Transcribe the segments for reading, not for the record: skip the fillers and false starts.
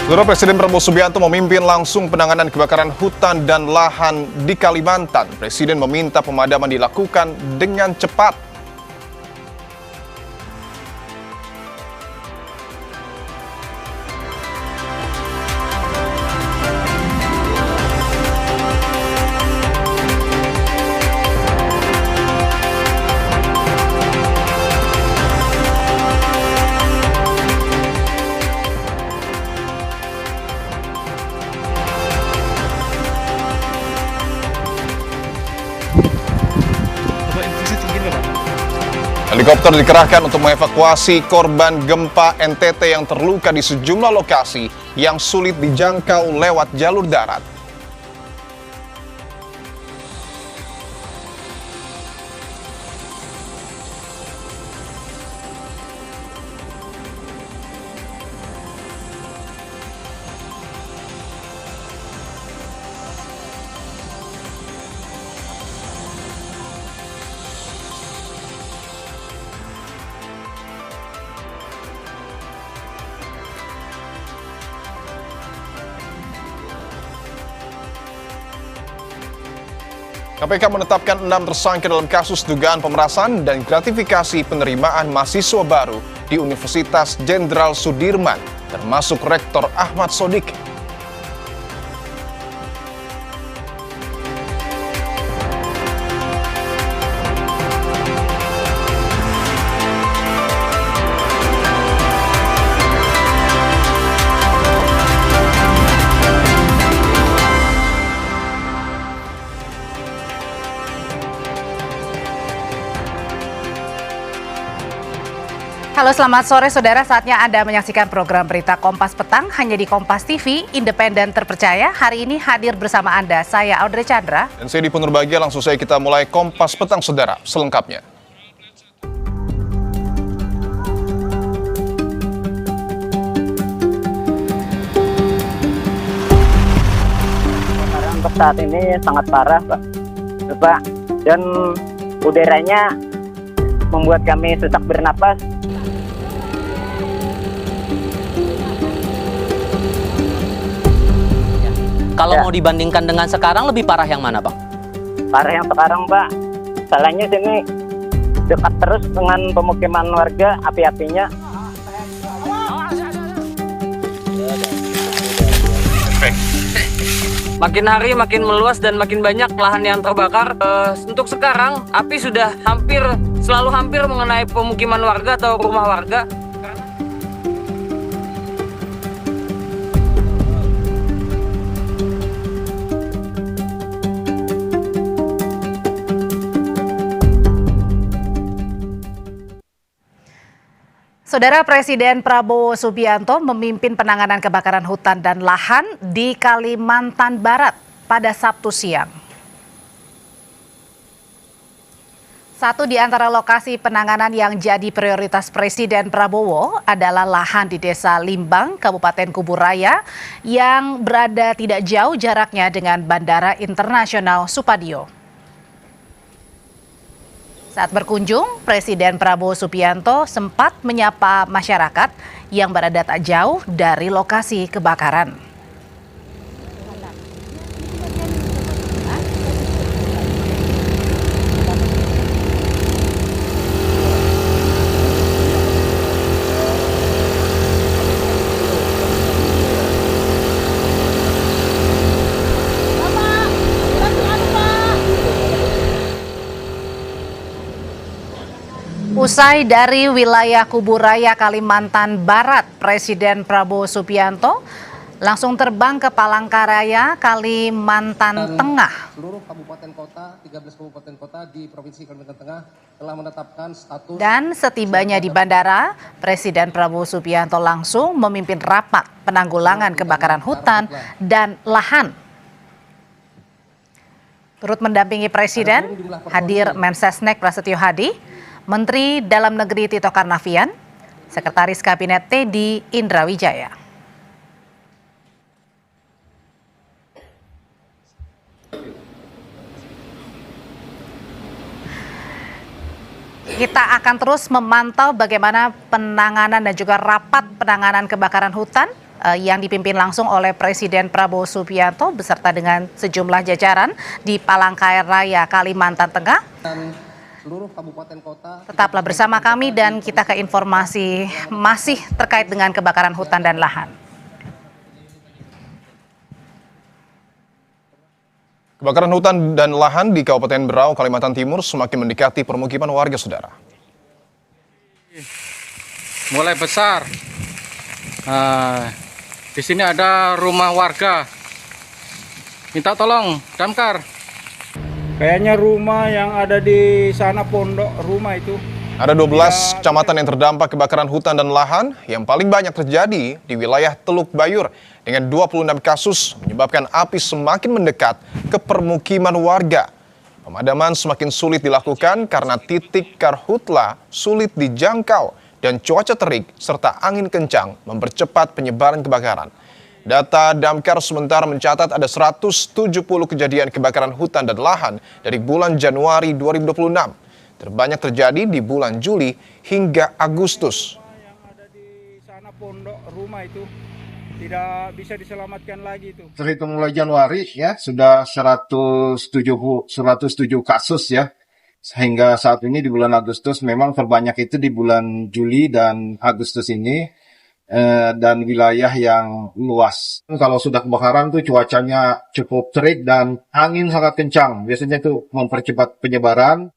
Saudara, Presiden Prabowo Subianto memimpin langsung penanganan kebakaran hutan dan lahan di Kalimantan. Presiden meminta pemadaman dilakukan dengan cepat. Helikopter dikerahkan untuk mengevakuasi korban gempa NTT yang terluka di sejumlah lokasi yang sulit dijangkau lewat jalur darat. KPK menetapkan 6 tersangka dalam kasus dugaan pemerasan dan gratifikasi penerimaan mahasiswa baru di Universitas Jenderal Sudirman, termasuk Rektor Ahmad Sodik. Halo, selamat sore saudara. Saatnya Anda menyaksikan program berita Kompas Petang hanya di Kompas TV, independen terpercaya. Hari ini hadir bersama Anda, saya Audrey Chandra. Dan saya Dipo Nurbahagia. Langsung saja kita mulai Kompas Petang saudara, selengkapnya. Untuk saat ini sangat parah, Pak. Dan udaranya membuat kami susah bernapas. Kalau mau dibandingkan dengan sekarang, lebih parah yang mana, Bang? Parah yang sekarang, Pak. Salahnya sini dekat terus dengan pemukiman warga, api-apinya. Makin hari makin meluas dan makin banyak lahan yang terbakar. Untuk sekarang, api sudah selalu hampir mengenai pemukiman warga atau rumah warga. Saudara, Presiden Prabowo Subianto memimpin penanganan kebakaran hutan dan lahan di Kalimantan Barat pada Sabtu siang. Satu di antara lokasi penanganan yang jadi prioritas Presiden Prabowo adalah lahan di Desa Limbang, Kabupaten Kuburaya, yang berada tidak jauh jaraknya dengan Bandara Internasional Supadio. Saat berkunjung, Presiden Prabowo Subianto sempat menyapa masyarakat yang berada tak jauh dari lokasi kebakaran. Usai dari wilayah Kuburaya, Kalimantan Barat, Presiden Prabowo Subianto langsung terbang ke Palangkaraya, Kalimantan Tengah. Seluruh kabupaten kota, 13 kabupaten kota di Provinsi Kalimantan Tengah telah menetapkan status. Dan setibanya di bandara, Presiden Prabowo Subianto langsung memimpin rapat penanggulangan kebakaran hutan dan lahan. Turut mendampingi Presiden, hadir Mensesnek Prasetyo Hadi, Menteri Dalam Negeri Tito Karnavian, Sekretaris Kabinet Teddy Indrawijaya. Kita akan terus memantau bagaimana penanganan dan juga rapat penanganan kebakaran hutan yang dipimpin langsung oleh Presiden Prabowo Subianto beserta dengan sejumlah jajaran di Palangkaraya Raya, Kalimantan Tengah. Dan seluruh kabupaten kota. Tetaplah bersama kami dan kita ke informasi masih terkait dengan kebakaran hutan dan lahan. Kebakaran hutan dan lahan di Kabupaten Berau, Kalimantan Timur semakin mendekati permukiman warga, saudara. Mulai besar. Di sini ada rumah warga. Minta tolong, damkar. Kayaknya rumah yang ada di sana pondok rumah itu. Ada 12 kecamatan yang terdampak kebakaran hutan dan lahan yang paling banyak terjadi di wilayah Teluk Bayur dengan 26 kasus menyebabkan api semakin mendekat ke permukiman warga. Pemadaman semakin sulit dilakukan karena titik karhutla sulit dijangkau dan cuaca terik serta angin kencang mempercepat penyebaran kebakaran. Data Damkar sementara mencatat ada 170 kejadian kebakaran hutan dan lahan dari bulan Januari 2026. Terbanyak terjadi di bulan Juli hingga Agustus. Yang ada di sana pondok rumah itu tidak bisa diselamatkan lagi itu. Terhitung mulai Januari ya sudah 107 kasus ya. Sehingga saat ini di bulan Agustus memang terbanyak itu di bulan Juli dan Agustus ini dan wilayah yang luas. Kalau sudah kebakaran tuh cuacanya cukup terik dan angin sangat kencang. Biasanya itu mempercepat penyebaran.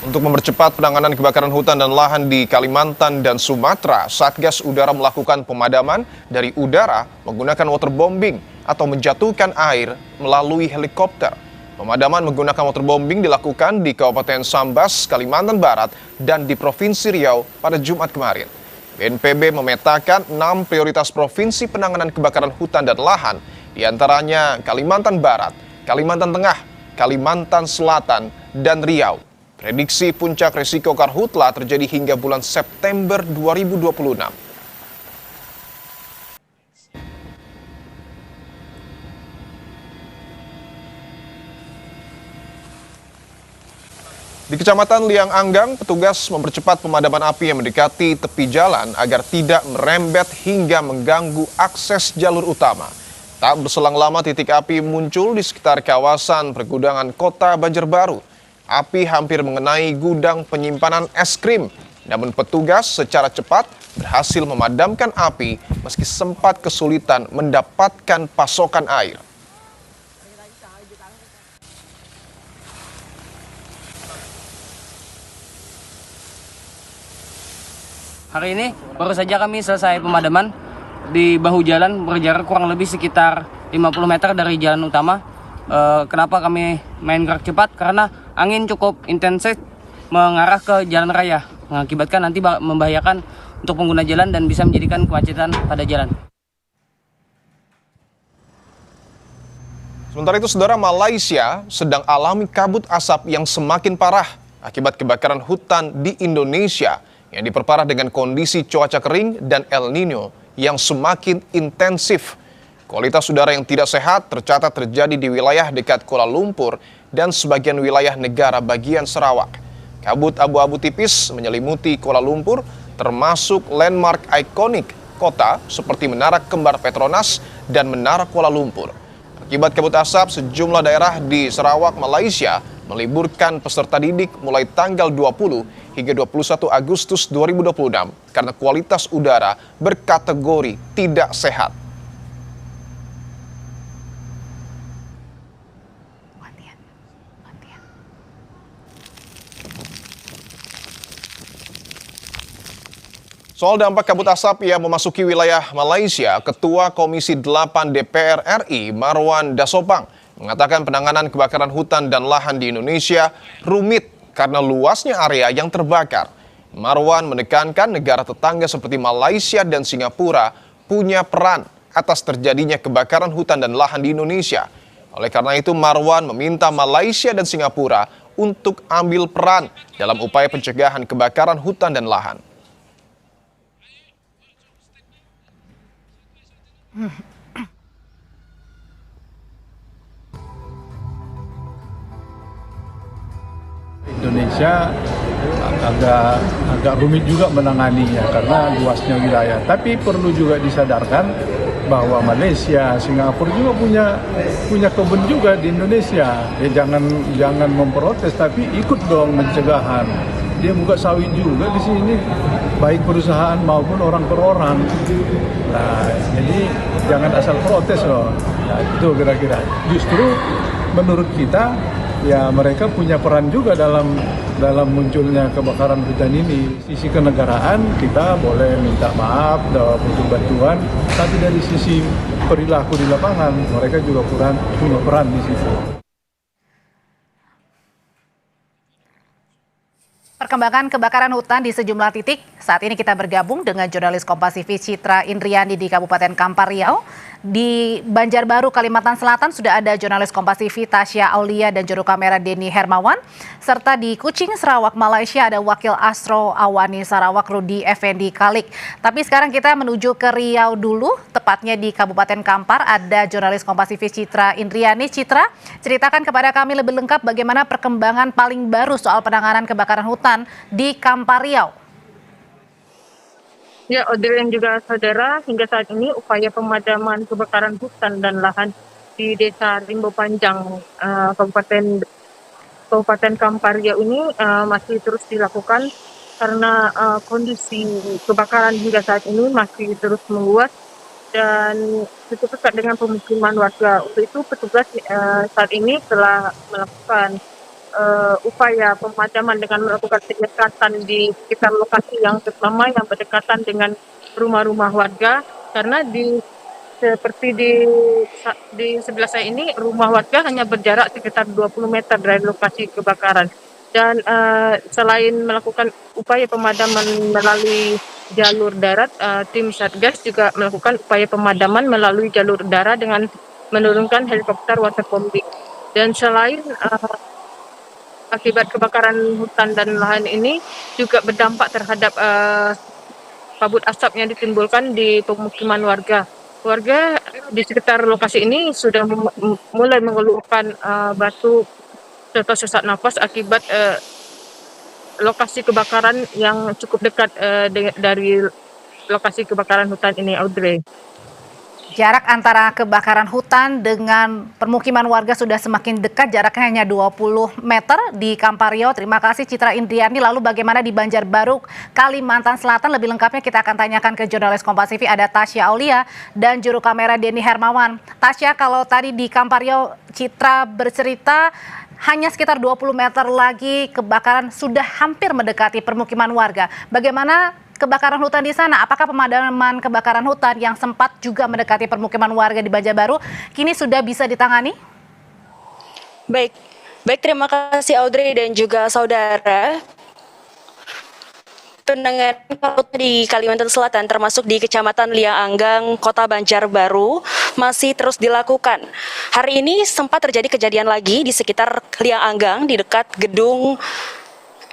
Untuk mempercepat penanganan kebakaran hutan dan lahan di Kalimantan dan Sumatera, Satgas Udara melakukan pemadaman dari udara menggunakan waterbombing atau menjatuhkan air melalui helikopter. Pemadaman menggunakan waterbombing dilakukan di Kabupaten Sambas, Kalimantan Barat, dan di Provinsi Riau pada Jumat kemarin. BNPB memetakan 6 prioritas provinsi penanganan kebakaran hutan dan lahan, diantaranya Kalimantan Barat, Kalimantan Tengah, Kalimantan Selatan, dan Riau. Prediksi puncak risiko karhutla terjadi hingga bulan September 2026. Di Kecamatan Liang Anggang, petugas mempercepat pemadaman api yang mendekati tepi jalan agar tidak merembet hingga mengganggu akses jalur utama. Tak berselang lama titik api muncul di sekitar kawasan pergudangan Kota Banjarbaru. Api hampir mengenai gudang penyimpanan es krim, namun petugas secara cepat berhasil memadamkan api meski sempat kesulitan mendapatkan pasokan air. Hari ini baru saja kami selesai pemadaman di bahu jalan berjarak kurang lebih sekitar 50 meter dari jalan utama. Kenapa kami main gerak cepat? Karena angin cukup intensif mengarah ke jalan raya, mengakibatkan nanti membahayakan untuk pengguna jalan dan bisa menjadikan kemacetan pada jalan. Sementara itu, saudara, Malaysia sedang alami kabut asap yang semakin parah akibat kebakaran hutan di Indonesia yang diperparah dengan kondisi cuaca kering dan El Nino yang semakin intensif. Kualitas udara yang tidak sehat tercatat terjadi di wilayah dekat Kuala Lumpur dan sebagian wilayah negara bagian Sarawak. Kabut abu-abu tipis menyelimuti Kuala Lumpur, termasuk landmark ikonik kota seperti Menara Kembar Petronas dan Menara Kuala Lumpur. Akibat kabut asap, sejumlah daerah di Sarawak, Malaysia meliburkan peserta didik mulai tanggal 20 hingga 21 Agustus 2026 karena kualitas udara berkategori tidak sehat. Soal dampak kabut asap yang memasuki wilayah Malaysia, Ketua Komisi 8 DPR RI Marwan Dasopang mengatakan penanganan kebakaran hutan dan lahan di Indonesia rumit karena luasnya area yang terbakar. Marwan menekankan negara tetangga seperti Malaysia dan Singapura punya peran atas terjadinya kebakaran hutan dan lahan di Indonesia. Oleh karena itu, Marwan meminta Malaysia dan Singapura untuk ambil peran dalam upaya pencegahan kebakaran hutan dan lahan. Hmm. 「Indonesia agak rumit juga menanganinya karena luasnya wilayah. Tapi perlu juga disadarkan bahwa Malaysia, Singapura juga punya kebun juga di Indonesia. Ya jangan memprotes, tapi ikut dong mencegahan. Dia buka sawit juga di sini, baik perusahaan maupun orang per orang. Nah, jadi jangan asal protes loh. Nah, itu kira-kira. Justru menurut kita, ya mereka punya peran juga dalam munculnya kebakaran hutan ini. Sisi kenegaraan kita boleh minta maaf, butuh bantuan, tapi dari sisi perilaku di lapangan mereka juga punya peran di situ. Perkembangan kebakaran hutan di sejumlah titik. Saat ini kita bergabung dengan jurnalis Kompas TV Citra Indriani di Kabupaten Kampar Riau. Di Banjarbaru, Kalimantan Selatan sudah ada jurnalis Kompas TV Tasya Aulia dan juru kamera Denny Hermawan. Serta di Kuching, Sarawak, Malaysia ada Wakil Astro Awani Sarawak Rudi Effendi Kalik. Tapi sekarang kita menuju ke Riau dulu, tepatnya di Kabupaten Kampar ada jurnalis Kompas TV Citra Indriani. Citra, ceritakan kepada kami lebih lengkap bagaimana perkembangan paling baru soal penanganan kebakaran hutan di Kampar Riau. Ya, Audrey dan juga saudara, hingga saat ini upaya pemadaman kebakaran hutan dan lahan di Desa Rimbo Panjang, Kabupaten Kampar Riau ini masih terus dilakukan karena kondisi kebakaran hingga saat ini masih terus meluas dan cukup dekat dengan pemukiman warga. Untuk itu petugas saat ini telah melakukan upaya pemadaman dengan melakukan penyekatan di sekitar lokasi yang terutama yang berdekatan dengan rumah-rumah warga, karena seperti di sebelah saya ini rumah warga hanya berjarak sekitar 20 meter dari lokasi kebakaran. Dan selain melakukan upaya pemadaman melalui jalur darat, tim Satgas juga melakukan upaya pemadaman melalui jalur udara dengan menurunkan helikopter waterbombing. Dan selain akibat kebakaran hutan dan lahan ini juga berdampak terhadap kabut asap yang ditimbulkan di pemukiman warga. Warga di sekitar lokasi ini sudah mulai mengeluhkan batuk serta sesak nafas akibat lokasi kebakaran yang cukup dekat dari lokasi kebakaran hutan ini, Audrey. Jarak antara kebakaran hutan dengan permukiman warga sudah semakin dekat, jaraknya hanya 20 meter di Kampar Riau. Terima kasih Citra Indriani. Lalu bagaimana di Banjarbaru, Kalimantan Selatan? Lebih lengkapnya kita akan tanyakan ke jurnalis Kompas TV, ada Tasya Aulia dan juru kamera Denny Hermawan. Tasya, kalau tadi di Kampar Riau Citra bercerita hanya sekitar 20 meter lagi kebakaran sudah hampir mendekati permukiman warga. Bagaimana kebakaran hutan di sana? Apakah pemadaman kebakaran hutan yang sempat juga mendekati permukiman warga di Banjarbaru kini sudah bisa ditangani? Baik, terima kasih Audrey dan juga saudara. Penanganan di Kalimantan Selatan termasuk di Kecamatan Liang Anggang, Kota Banjarbaru masih terus dilakukan. Hari ini sempat terjadi kejadian lagi di sekitar Liang Anggang di dekat gedung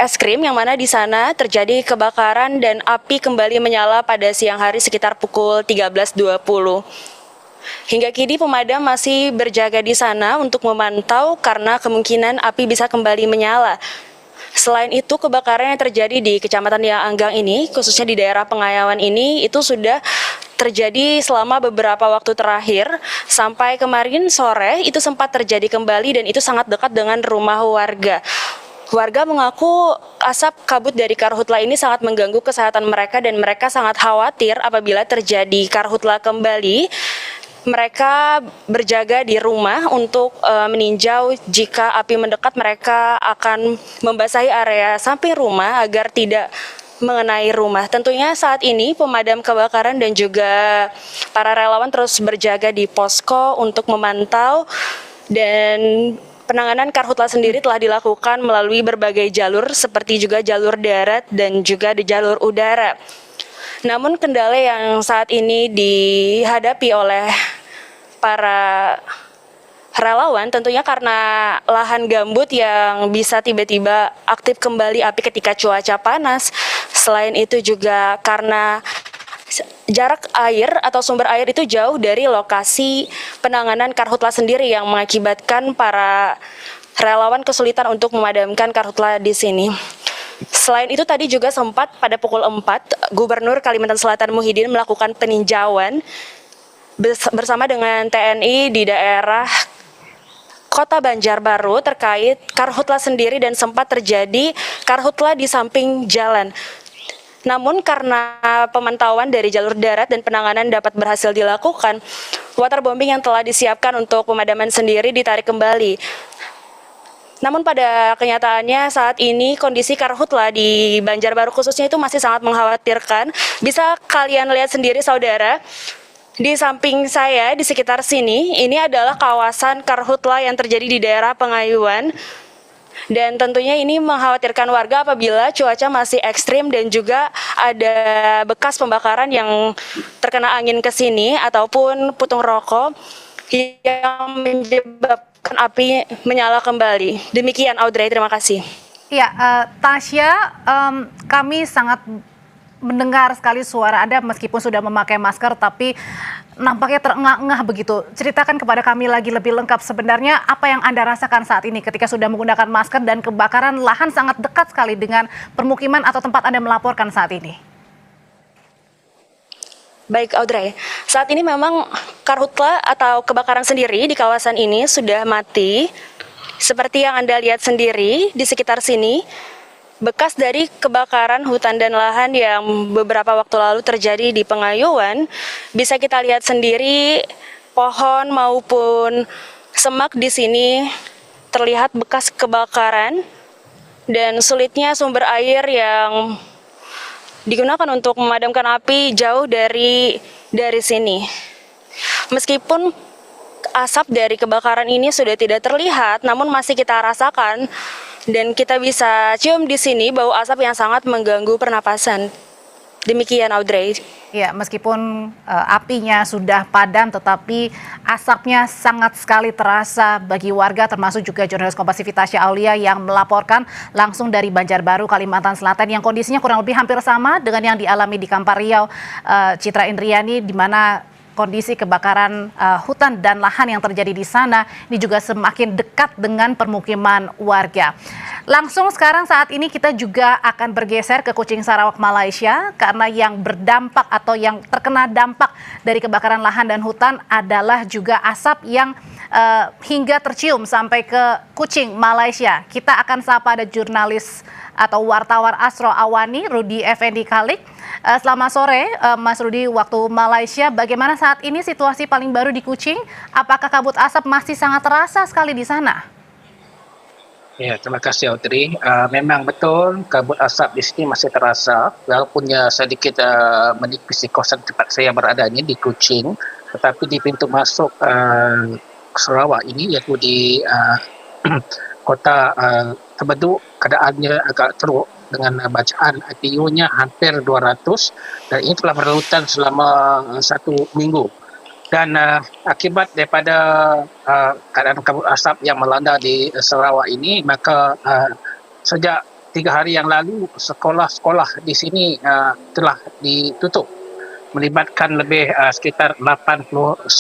es krim yang mana di sana terjadi kebakaran dan api kembali menyala pada siang hari sekitar pukul 13.20. Hingga kini pemadam masih berjaga di sana untuk memantau karena kemungkinan api bisa kembali menyala. Selain itu, kebakaran yang terjadi di Kecamatan Liang Anggang ini, khususnya di daerah Pengayawan ini, itu sudah terjadi selama beberapa waktu terakhir. Sampai kemarin sore itu sempat terjadi kembali dan itu sangat dekat dengan rumah warga. Warga mengaku asap kabut dari karhutla ini sangat mengganggu kesehatan mereka dan mereka sangat khawatir apabila terjadi karhutla kembali. Mereka berjaga di rumah untuk meninjau jika api mendekat mereka akan membasahi area samping rumah agar tidak mengenai rumah. Tentunya saat ini pemadam kebakaran dan juga para relawan terus berjaga di posko untuk memantau dan penanganan karhutla sendiri telah dilakukan melalui berbagai jalur seperti juga jalur darat dan juga di jalur udara. Namun kendala yang saat ini dihadapi oleh para relawan tentunya karena lahan gambut yang bisa tiba-tiba aktif kembali api ketika cuaca panas. Selain itu juga karena jarak air atau sumber air itu jauh dari lokasi penanganan karhutla sendiri yang mengakibatkan para relawan kesulitan untuk memadamkan karhutla di sini. Selain itu tadi juga sempat pada pukul 4 Gubernur Kalimantan Selatan Muhyiddin melakukan peninjauan bersama dengan TNI di daerah Kota Banjarbaru terkait karhutla sendiri dan sempat terjadi karhutla di samping jalan. Namun karena pemantauan dari jalur darat dan penanganan dapat berhasil dilakukan, waterbombing yang telah disiapkan untuk pemadaman sendiri ditarik kembali. Namun pada kenyataannya saat ini kondisi karhutla di Banjarbaru khususnya itu masih sangat mengkhawatirkan. Bisa kalian lihat sendiri saudara, di samping saya di sekitar sini, ini adalah kawasan karhutla yang terjadi di daerah Pengayuan. Dan tentunya ini mengkhawatirkan warga apabila cuaca masih ekstrim dan juga ada bekas pembakaran yang terkena angin ke sini ataupun putung rokok yang menyebabkan api menyala kembali. Demikian Audrey, terima kasih. Ya, Tasya, kami sangat mendengar sekali suara Anda meskipun sudah memakai masker tapi nampaknya terengah-engah begitu. Ceritakan kepada kami lagi lebih lengkap sebenarnya apa yang Anda rasakan saat ini ketika sudah menggunakan masker dan kebakaran lahan sangat dekat sekali dengan permukiman atau tempat Anda melaporkan saat ini. Baik Audrey, saat ini memang karhutla atau kebakaran sendiri di kawasan ini sudah mati. Seperti yang Anda lihat sendiri di sekitar sini, bekas dari kebakaran hutan dan lahan yang beberapa waktu lalu terjadi di Pengayuan, bisa kita lihat sendiri pohon maupun semak di sini terlihat bekas kebakaran dan sulitnya sumber air yang digunakan untuk memadamkan api jauh dari sini. Meskipun asap dari kebakaran ini sudah tidak terlihat, namun masih kita rasakan. Dan kita bisa cium di sini bau asap yang sangat mengganggu pernapasan. Demikian Audrey. Ya, meskipun apinya sudah padam tetapi asapnya sangat sekali terasa bagi warga termasuk juga jurnalis Kompas TV Tasya Aulia yang melaporkan langsung dari Banjarbaru, Kalimantan Selatan yang kondisinya kurang lebih hampir sama dengan yang dialami di Kampar Riau, Citra Indriani, di mana kondisi kebakaran hutan dan lahan yang terjadi di sana ini juga semakin dekat dengan permukiman warga. Langsung sekarang saat ini kita juga akan bergeser ke Kuching Sarawak, Malaysia karena yang berdampak atau yang terkena dampak dari kebakaran lahan dan hutan adalah juga asap yang hingga tercium sampai ke Kuching, Malaysia. Kita akan sapa ada jurnalis atau wartawan Astro Awani, Rudi Effendi Khalik. Selamat sore Mas Rudi, waktu Malaysia. Bagaimana saat ini situasi paling baru di Kuching? Apakah kabut asap masih sangat terasa sekali di sana? Ya, terima kasih Audrey. Memang betul kabut asap di sini masih terasa, walaupun sedikit menipis di kawasan tempat saya berada ini di Kuching, tetapi di pintu masuk Sarawak ini, iaitu di kota Terbeduk, keadaannya agak teruk dengan bacaan IPU-nya hampir 200 dan ini telah berlarutan selama 1 minggu. Dan akibat daripada keadaan kabut asap yang melanda di Sarawak ini, maka sejak 3 hari yang lalu sekolah-sekolah di sini telah ditutup, melibatkan lebih sekitar 89,000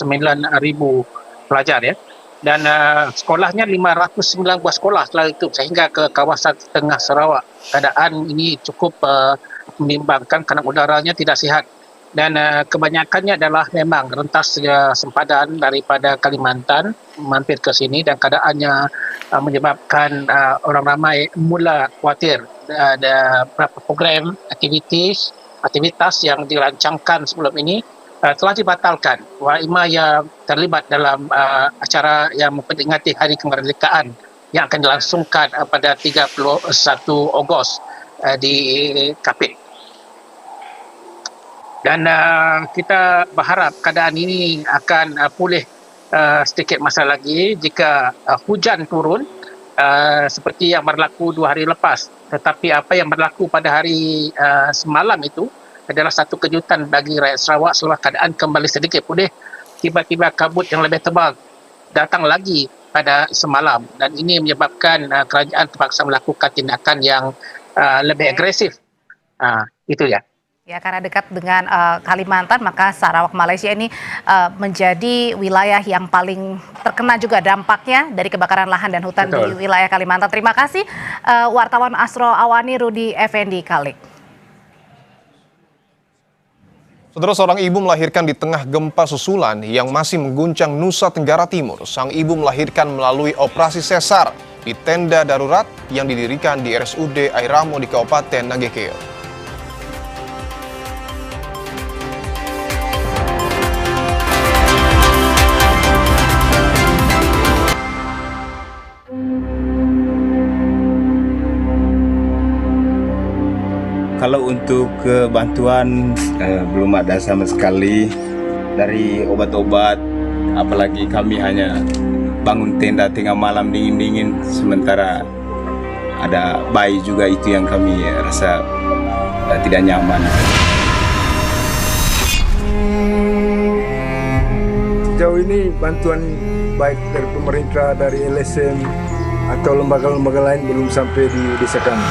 pelajar ya. Dan sekolahnya 509 buah sekolah telah ditutup sehingga ke kawasan tengah Sarawak. Keadaan ini cukup membimbangkan kerana udaranya tidak sihat. Dan kebanyakannya adalah memang rentas sempadan daripada Kalimantan mampir ke sini dan keadaannya menyebabkan orang ramai mula khawatir. Ada beberapa program aktivitas yang dirancangkan sebelum ini telah dibatalkan. Waima yang terlibat dalam acara yang memperingati Hari Kemerdekaan yang akan dilangsungkan pada 31 Ogos di Kapit. Dan kita berharap keadaan ini akan pulih sedikit masa lagi jika hujan turun seperti yang berlaku 2 hari lepas. Tetapi apa yang berlaku pada hari semalam itu adalah satu kejutan bagi rakyat Sarawak setelah keadaan kembali sedikit pulih. Tiba-tiba kabut yang lebih tebal datang lagi pada semalam dan ini menyebabkan kerajaan terpaksa melakukan tindakan yang lebih agresif. Itu ya. Ya, karena dekat dengan Kalimantan, maka Sarawak Malaysia ini menjadi wilayah yang paling terkena juga dampaknya dari kebakaran lahan dan hutan di wilayah Kalimantan. Terima kasih wartawan Astro Awani Rudi Effendi Kalik. Saudara, seorang ibu melahirkan di tengah gempa susulan yang masih mengguncang Nusa Tenggara Timur. Sang ibu melahirkan melalui operasi sesar di tenda darurat yang didirikan di RSUD Airamo di Kabupaten Nagekeo. Kalau untuk bantuan belum ada sama sekali dari obat-obat, apalagi kami hanya bangun tenda tengah malam dingin-dingin, sementara ada bayi juga, itu yang kami rasa tidak nyaman. Sejauh ini bantuan baik dari pemerintah, dari LSM atau lembaga-lembaga lain belum sampai di desa kami.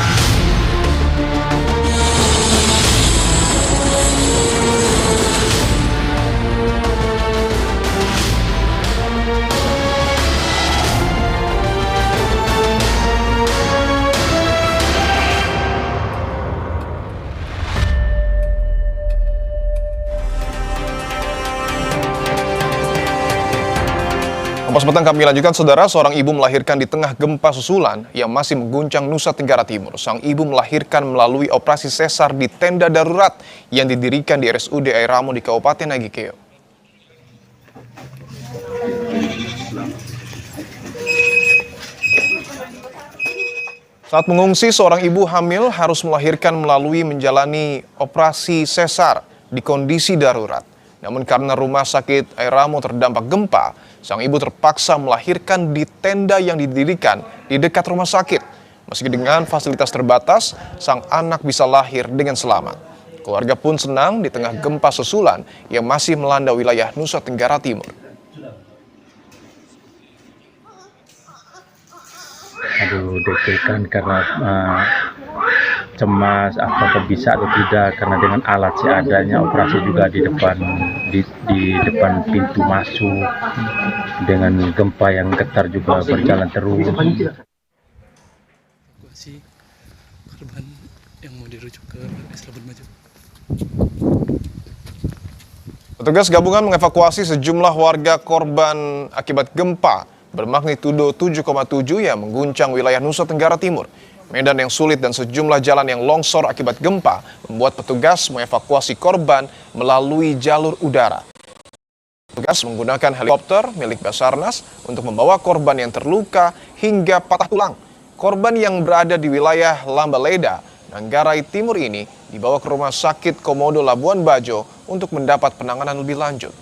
Kompas Petang kami lanjutkan, saudara. Seorang ibu melahirkan di tengah gempa susulan yang masih mengguncang Nusa Tenggara Timur. Sang ibu melahirkan melalui operasi sesar di tenda darurat yang didirikan di RSUD Airamo di Kabupaten Nagekeo. Saat mengungsi, seorang ibu hamil harus melahirkan melalui menjalani operasi sesar di kondisi darurat. Namun karena rumah sakit Airamo terdampak gempa, sang ibu terpaksa melahirkan di tenda yang didirikan di dekat rumah sakit. Meski dengan fasilitas terbatas, sang anak bisa lahir dengan selamat. Keluarga pun senang di tengah gempa susulan yang masih melanda wilayah Nusa Tenggara Timur. Aduh, deg-degan karena cemas apakah bisa atau tidak, karena dengan alat seadanya, operasi juga di depan pintu masuk, dengan gempa yang getar juga berjalan terus. Evakuasi korban yang mau dirujuk ke RS Labuan Bajo. Petugas gabungan mengevakuasi sejumlah warga korban akibat gempa bermagnitudo 7,7 yang mengguncang wilayah Nusa Tenggara Timur. Medan yang sulit dan sejumlah jalan yang longsor akibat gempa membuat petugas mengevakuasi korban melalui jalur udara. Petugas menggunakan helikopter milik Basarnas untuk membawa korban yang terluka hingga patah tulang. Korban yang berada di wilayah Lambaleda, Manggarai Timur ini dibawa ke Rumah Sakit Komodo Labuan Bajo untuk mendapat penanganan lebih lanjut.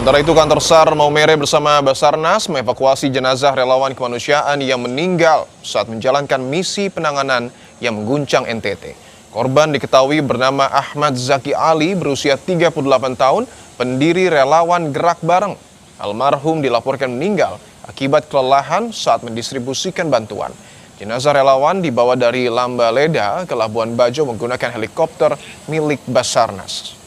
Sementara itu, kantor SAR Maumere bersama Basarnas mengevakuasi jenazah relawan kemanusiaan yang meninggal saat menjalankan misi penanganan yang mengguncang NTT. Korban diketahui bernama Ahmad Zaki Ali, berusia 38 tahun, pendiri relawan Gerak Bareng. Almarhum dilaporkan meninggal akibat kelelahan saat mendistribusikan bantuan. Jenazah relawan dibawa dari Lambaleda ke Labuan Bajo menggunakan helikopter milik Basarnas.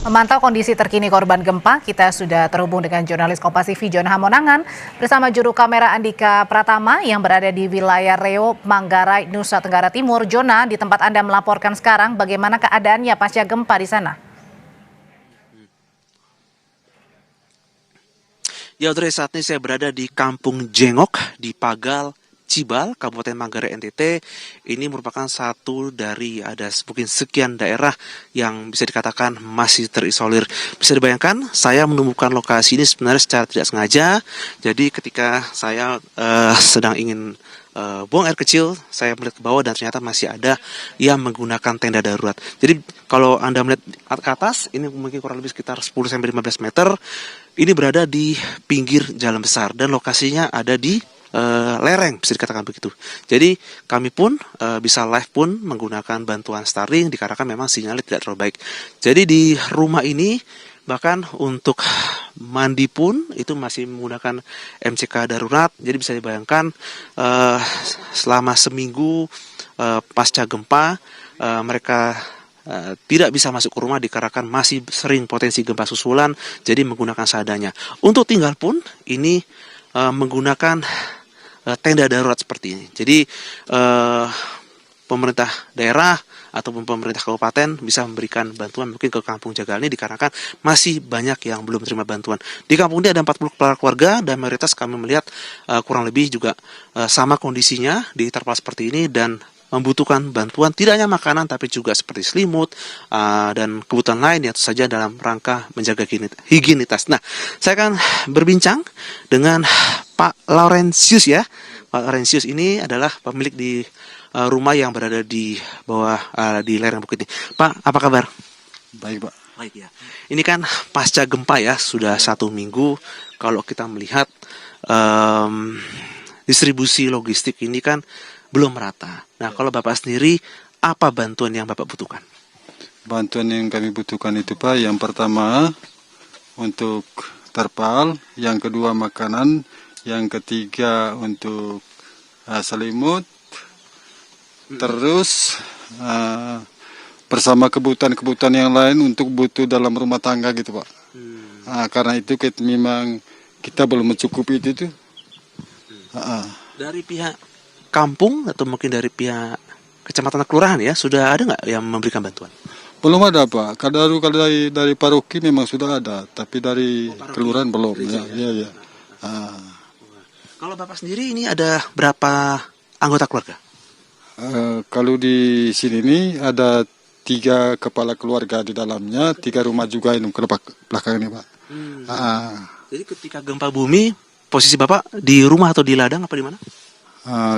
Memantau kondisi terkini korban gempa, kita sudah terhubung dengan jurnalis Kompas TV Jon Hamonangan bersama juru kamera Andika Pratama yang berada di wilayah Reo, Manggarai, Nusa Tenggara Timur. Jona, di tempat Anda melaporkan sekarang, bagaimana keadaannya pasca gempa di sana? Ya, Audrey, saat ini saya berada di Kampung Jengok di Pagal, Cibal, Kabupaten Manggarai NTT. Ini merupakan satu dari ada mungkin sekian daerah yang bisa dikatakan masih terisolir. Bisa dibayangkan, saya menemukan lokasi ini sebenarnya secara tidak sengaja. Jadi ketika saya sedang ingin buang air kecil, saya melihat ke bawah dan ternyata masih ada yang menggunakan tenda darurat. Jadi kalau Anda melihat ke atas, ini mungkin kurang lebih sekitar 10-15 meter, ini berada di pinggir jalan besar dan lokasinya ada di lereng, bisa dikatakan begitu. Jadi kami pun bisa live pun menggunakan bantuan Starlink dikarenakan memang sinyalnya tidak terlalu baik. Jadi di rumah ini bahkan untuk mandi pun itu masih menggunakan MCK darurat. Jadi bisa dibayangkan selama seminggu pasca gempa mereka tidak bisa masuk ke rumah dikarenakan masih sering potensi gempa susulan. Jadi menggunakan seadanya. Untuk tinggal pun ini menggunakan tenda darurat seperti ini. Jadi pemerintah daerah ataupun pemerintah kabupaten bisa memberikan bantuan mungkin ke Kampung Jagal ini dikarenakan masih banyak yang belum terima bantuan. Di kampung ini ada 40 kepala keluarga dan mayoritas kami melihat kurang lebih juga sama kondisinya di terpal seperti ini dan membutuhkan bantuan tidak hanya makanan tapi juga seperti selimut dan kebutuhan lain yang tentu saja dalam rangka menjaga higienitas. Nah, saya akan berbincang dengan Pak Laurentius ya. Pak Laurentius ini adalah pemilik di rumah yang berada di bawah di lereng bukit ini. Pak, apa kabar? Baik, Pak. Baik ya. Ini kan pasca gempa ya, sudah 1 minggu. Kalau kita melihat distribusi logistik ini kan belum merata. Nah, kalau Bapak sendiri, apa bantuan yang Bapak butuhkan? Bantuan yang kami butuhkan itu, Pak, yang pertama untuk terpal, yang kedua makanan, yang ketiga untuk selimut, terus bersama kebutuhan-kebutuhan yang lain untuk butuh dalam rumah tangga gitu, Pak. Karena itu memang kita belum mencukupi itu tuh. Dari pihak kampung atau mungkin dari pihak kecamatan kelurahan ya, sudah ada nggak yang memberikan bantuan? Belum ada, Pak. Kalau dari paroki memang sudah ada, tapi dari kelurahan belum. Ya. Kalau Bapak sendiri ini ada berapa anggota keluarga? Kalau di sini nih ada 3 kepala keluarga di dalamnya, 3 rumah juga ini ke belakang ini, Pak. Jadi ketika gempa bumi, posisi Bapak di rumah atau di ladang apa di mana?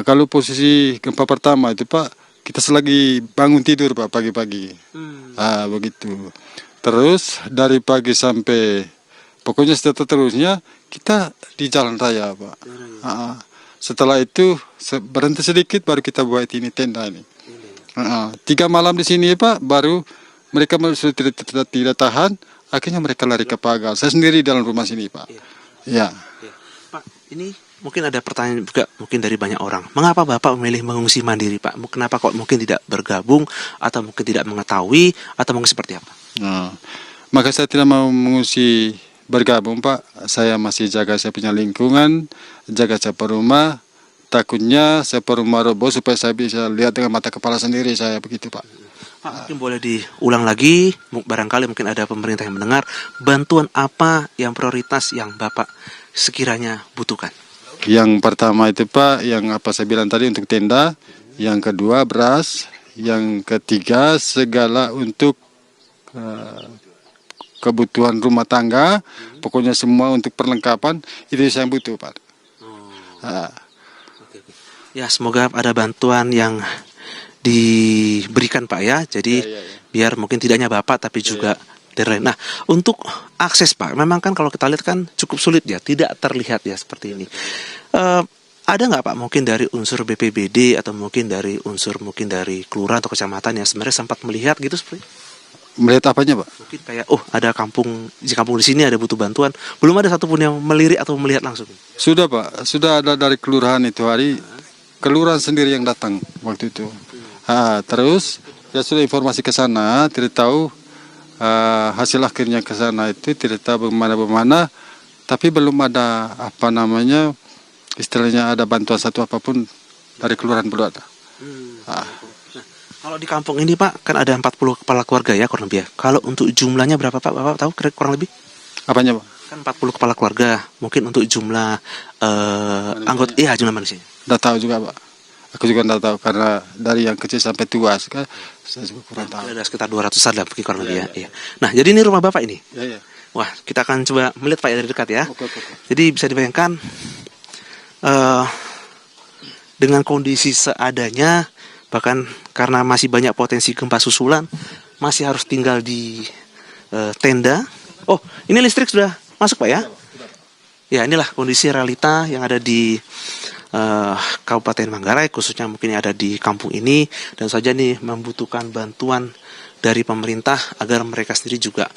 Kalau posisi gempa pertama itu, Pak, kita selagi bangun tidur, Pak, pagi-pagi. Begitu. Terus dari pagi sampai pokoknya seterusnya kita di jalan raya, Pak. Setelah itu berhenti sedikit baru kita buat ini tenda ini. 3 malam di sini, Pak, baru mereka sudah tidak tahan, akhirnya mereka lari ke Pagal. Saya sendiri dalam rumah sini, Pak. Ya. Pak, ini mungkin ada pertanyaan juga mungkin dari banyak orang. Mengapa Bapak memilih mengungsi mandiri, Pak? Kenapa kok mungkin tidak bergabung atau mungkin tidak mengetahui atau mungkin seperti apa? Maka saya tidak mau mengungsi bergabung, Pak. Saya masih jaga saya punya lingkungan, jaga siapa rumah. Takutnya siapa rumah roboh supaya saya bisa lihat dengan mata kepala sendiri saya begitu, Pak. Pak, mungkin boleh diulang lagi, barangkali mungkin ada pemerintah yang mendengar, bantuan apa yang prioritas yang Bapak sekiranya butuhkan? Yang pertama itu, Pak, yang apa saya bilang tadi untuk tenda, yang kedua beras, yang ketiga segala untuk kebutuhan rumah tangga, pokoknya semua untuk perlengkapan itu saya butuh, Pak. Ya, semoga ada bantuan yang diberikan, Pak ya. Jadi biar mungkin tidak hanya Bapak tapi juga dari lain. Nah, untuk akses, Pak, memang kan kalau kita lihat kan cukup sulit ya, tidak terlihat ya seperti ini. Ada nggak, Pak, mungkin dari unsur BPBD atau mungkin dari unsur mungkin dari kelurahan atau kecamatan yang sebenarnya sempat melihat gitu seperti? Melihat apanya, Pak? Mungkin kayak ada kampung di sini ada butuh bantuan. Belum ada satupun yang melirik atau melihat langsung. Sudah, Pak. Sudah ada dari kelurahan itu hari kelurahan sendiri yang datang waktu itu. Terus ya sudah informasi ke sana, tidak tahu hasil akhirnya ke sana itu tidak tahu bagaimana, tapi belum ada istilahnya ada bantuan satu apapun dari kelurahan belum ada. Nah, kalau di kampung ini, Pak, kan ada 40 kepala keluarga ya kurang lebih ya. Kalau untuk jumlahnya berapa, Pak? Bapak tahu kurang lebih? Apanya, Pak? Kan 40 kepala keluarga, mungkin untuk jumlah anggota, jumlah manusia. Tidak tahu juga, Pak. Aku juga tidak tahu karena dari yang kecil sampai tua saya juga kurang tahu. Ada sekitar 200-an lah mungkin kurang lebih ya. Iya. Nah, jadi ini rumah Bapak ini. Iya. Wah, kita akan coba melihat, Pak, ya, dari dekat ya. Oke. Jadi bisa dibayangkan dengan kondisi seadanya, bahkan karena masih banyak potensi gempa susulan, masih harus tinggal di tenda. Oh, ini listrik sudah masuk Pak ya? Ya, inilah kondisi realita yang ada di Kabupaten Manggarai, khususnya mungkin yang ada di kampung ini, dan saja nih membutuhkan bantuan dari pemerintah agar mereka sendiri juga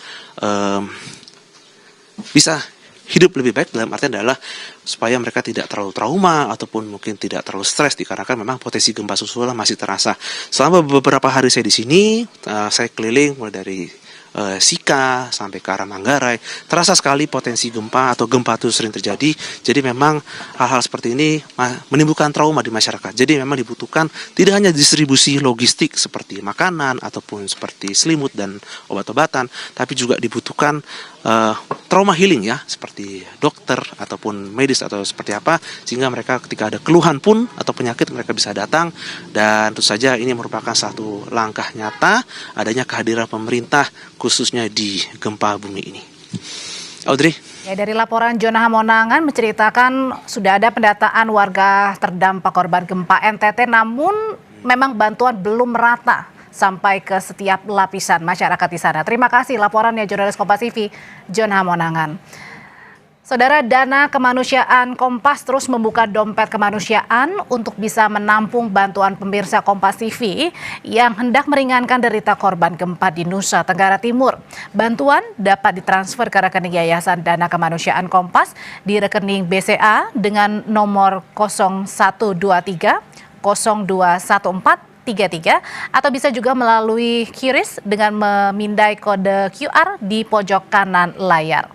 bisa hidup lebih baik, dalam artian adalah supaya mereka tidak terlalu trauma ataupun mungkin tidak terlalu stres, dikarenakan memang potensi gempa susulan masih terasa. Selama beberapa hari saya di sini, saya keliling mulai dari Sika sampai ke arah Manggarai, terasa sekali potensi gempa atau gempa itu sering terjadi. Jadi memang hal-hal seperti ini menimbulkan trauma di masyarakat. Jadi memang dibutuhkan tidak hanya distribusi logistik seperti makanan ataupun seperti selimut dan obat-obatan, tapi juga dibutuhkan trauma healing ya, seperti dokter ataupun medis atau seperti apa, sehingga mereka ketika ada keluhan pun atau penyakit mereka bisa datang. Dan tentu saja ini merupakan satu langkah nyata adanya kehadiran pemerintah khususnya di gempa bumi ini. Audrey. Ya, dari laporan Jona Hamonangan menceritakan sudah ada pendataan warga terdampak korban gempa NTT, namun memang bantuan belum merata sampai ke setiap lapisan masyarakat di sana. Terima kasih laporannya jurnalis Kompas TV, John Hamonangan. Saudara, Dana Kemanusiaan Kompas terus membuka dompet kemanusiaan untuk bisa menampung bantuan pemirsa Kompas TV yang hendak meringankan derita korban gempa di Nusa Tenggara Timur. Bantuan dapat ditransfer ke rekening Yayasan Dana Kemanusiaan Kompas di rekening BCA dengan nomor 0123 0214 33, atau bisa juga melalui QRIS dengan memindai kode QR di pojok kanan layar.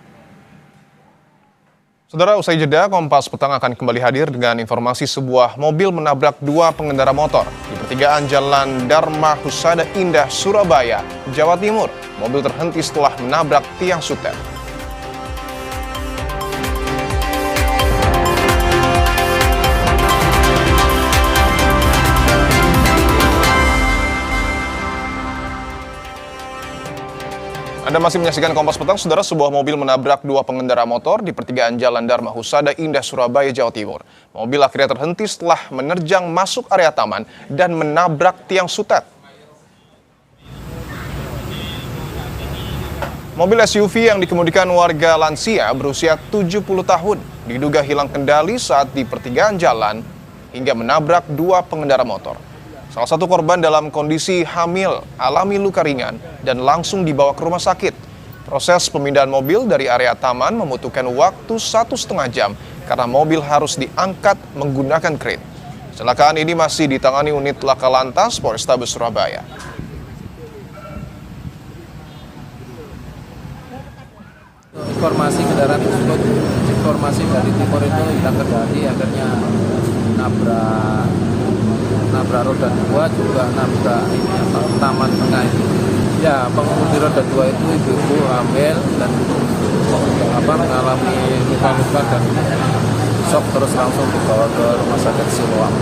Saudara, usai jeda, Kompas Petang akan kembali hadir dengan informasi sebuah mobil menabrak dua pengendara motor di pertigaan Jalan Dharma Husada Indah, Surabaya, Jawa Timur. Mobil terhenti setelah menabrak tiang sutet. Anda masih menyaksikan Kompas Petang, saudara. Sebuah mobil menabrak dua pengendara motor di pertigaan Jalan Dharma Husada Indah, Surabaya, Jawa Timur. Mobil akhirnya terhenti setelah menerjang masuk area taman dan menabrak tiang sutet. Mobil SUV yang dikemudikan warga lansia berusia 70 tahun diduga hilang kendali saat di pertigaan jalan hingga menabrak dua pengendara motor. Salah satu korban dalam kondisi hamil alami luka ringan dan langsung dibawa ke rumah sakit. Proses pemindahan mobil dari area taman membutuhkan waktu 1,5 jam karena mobil harus diangkat menggunakan kren. Kecelakaan ini masih ditangani unit Laka Lantas Polrestabes Surabaya. Informasi kendaraan tersebut, informasi dari timur itu hilang kendali, akhirnya nabrak roda 2, juga nabrak taman tengah itu. Ya, pengemudi roda 2 itu ibu-ibu hamil dan mengalami luka-luka dan shock, terus langsung dibawa ke rumah sakit Siloam.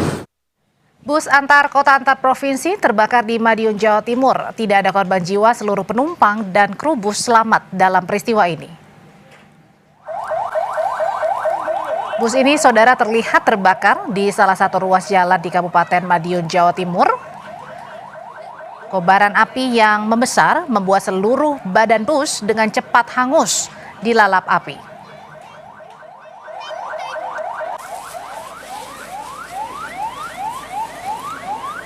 Bus antar kota antar provinsi terbakar di Madiun, Jawa Timur. Tidak ada korban jiwa, seluruh penumpang dan kru bus selamat dalam peristiwa ini. Bus ini, saudara, terlihat terbakar di salah satu ruas jalan di Kabupaten Madiun, Jawa Timur. Kobaran api yang membesar membuat seluruh badan bus dengan cepat hangus dilalap api.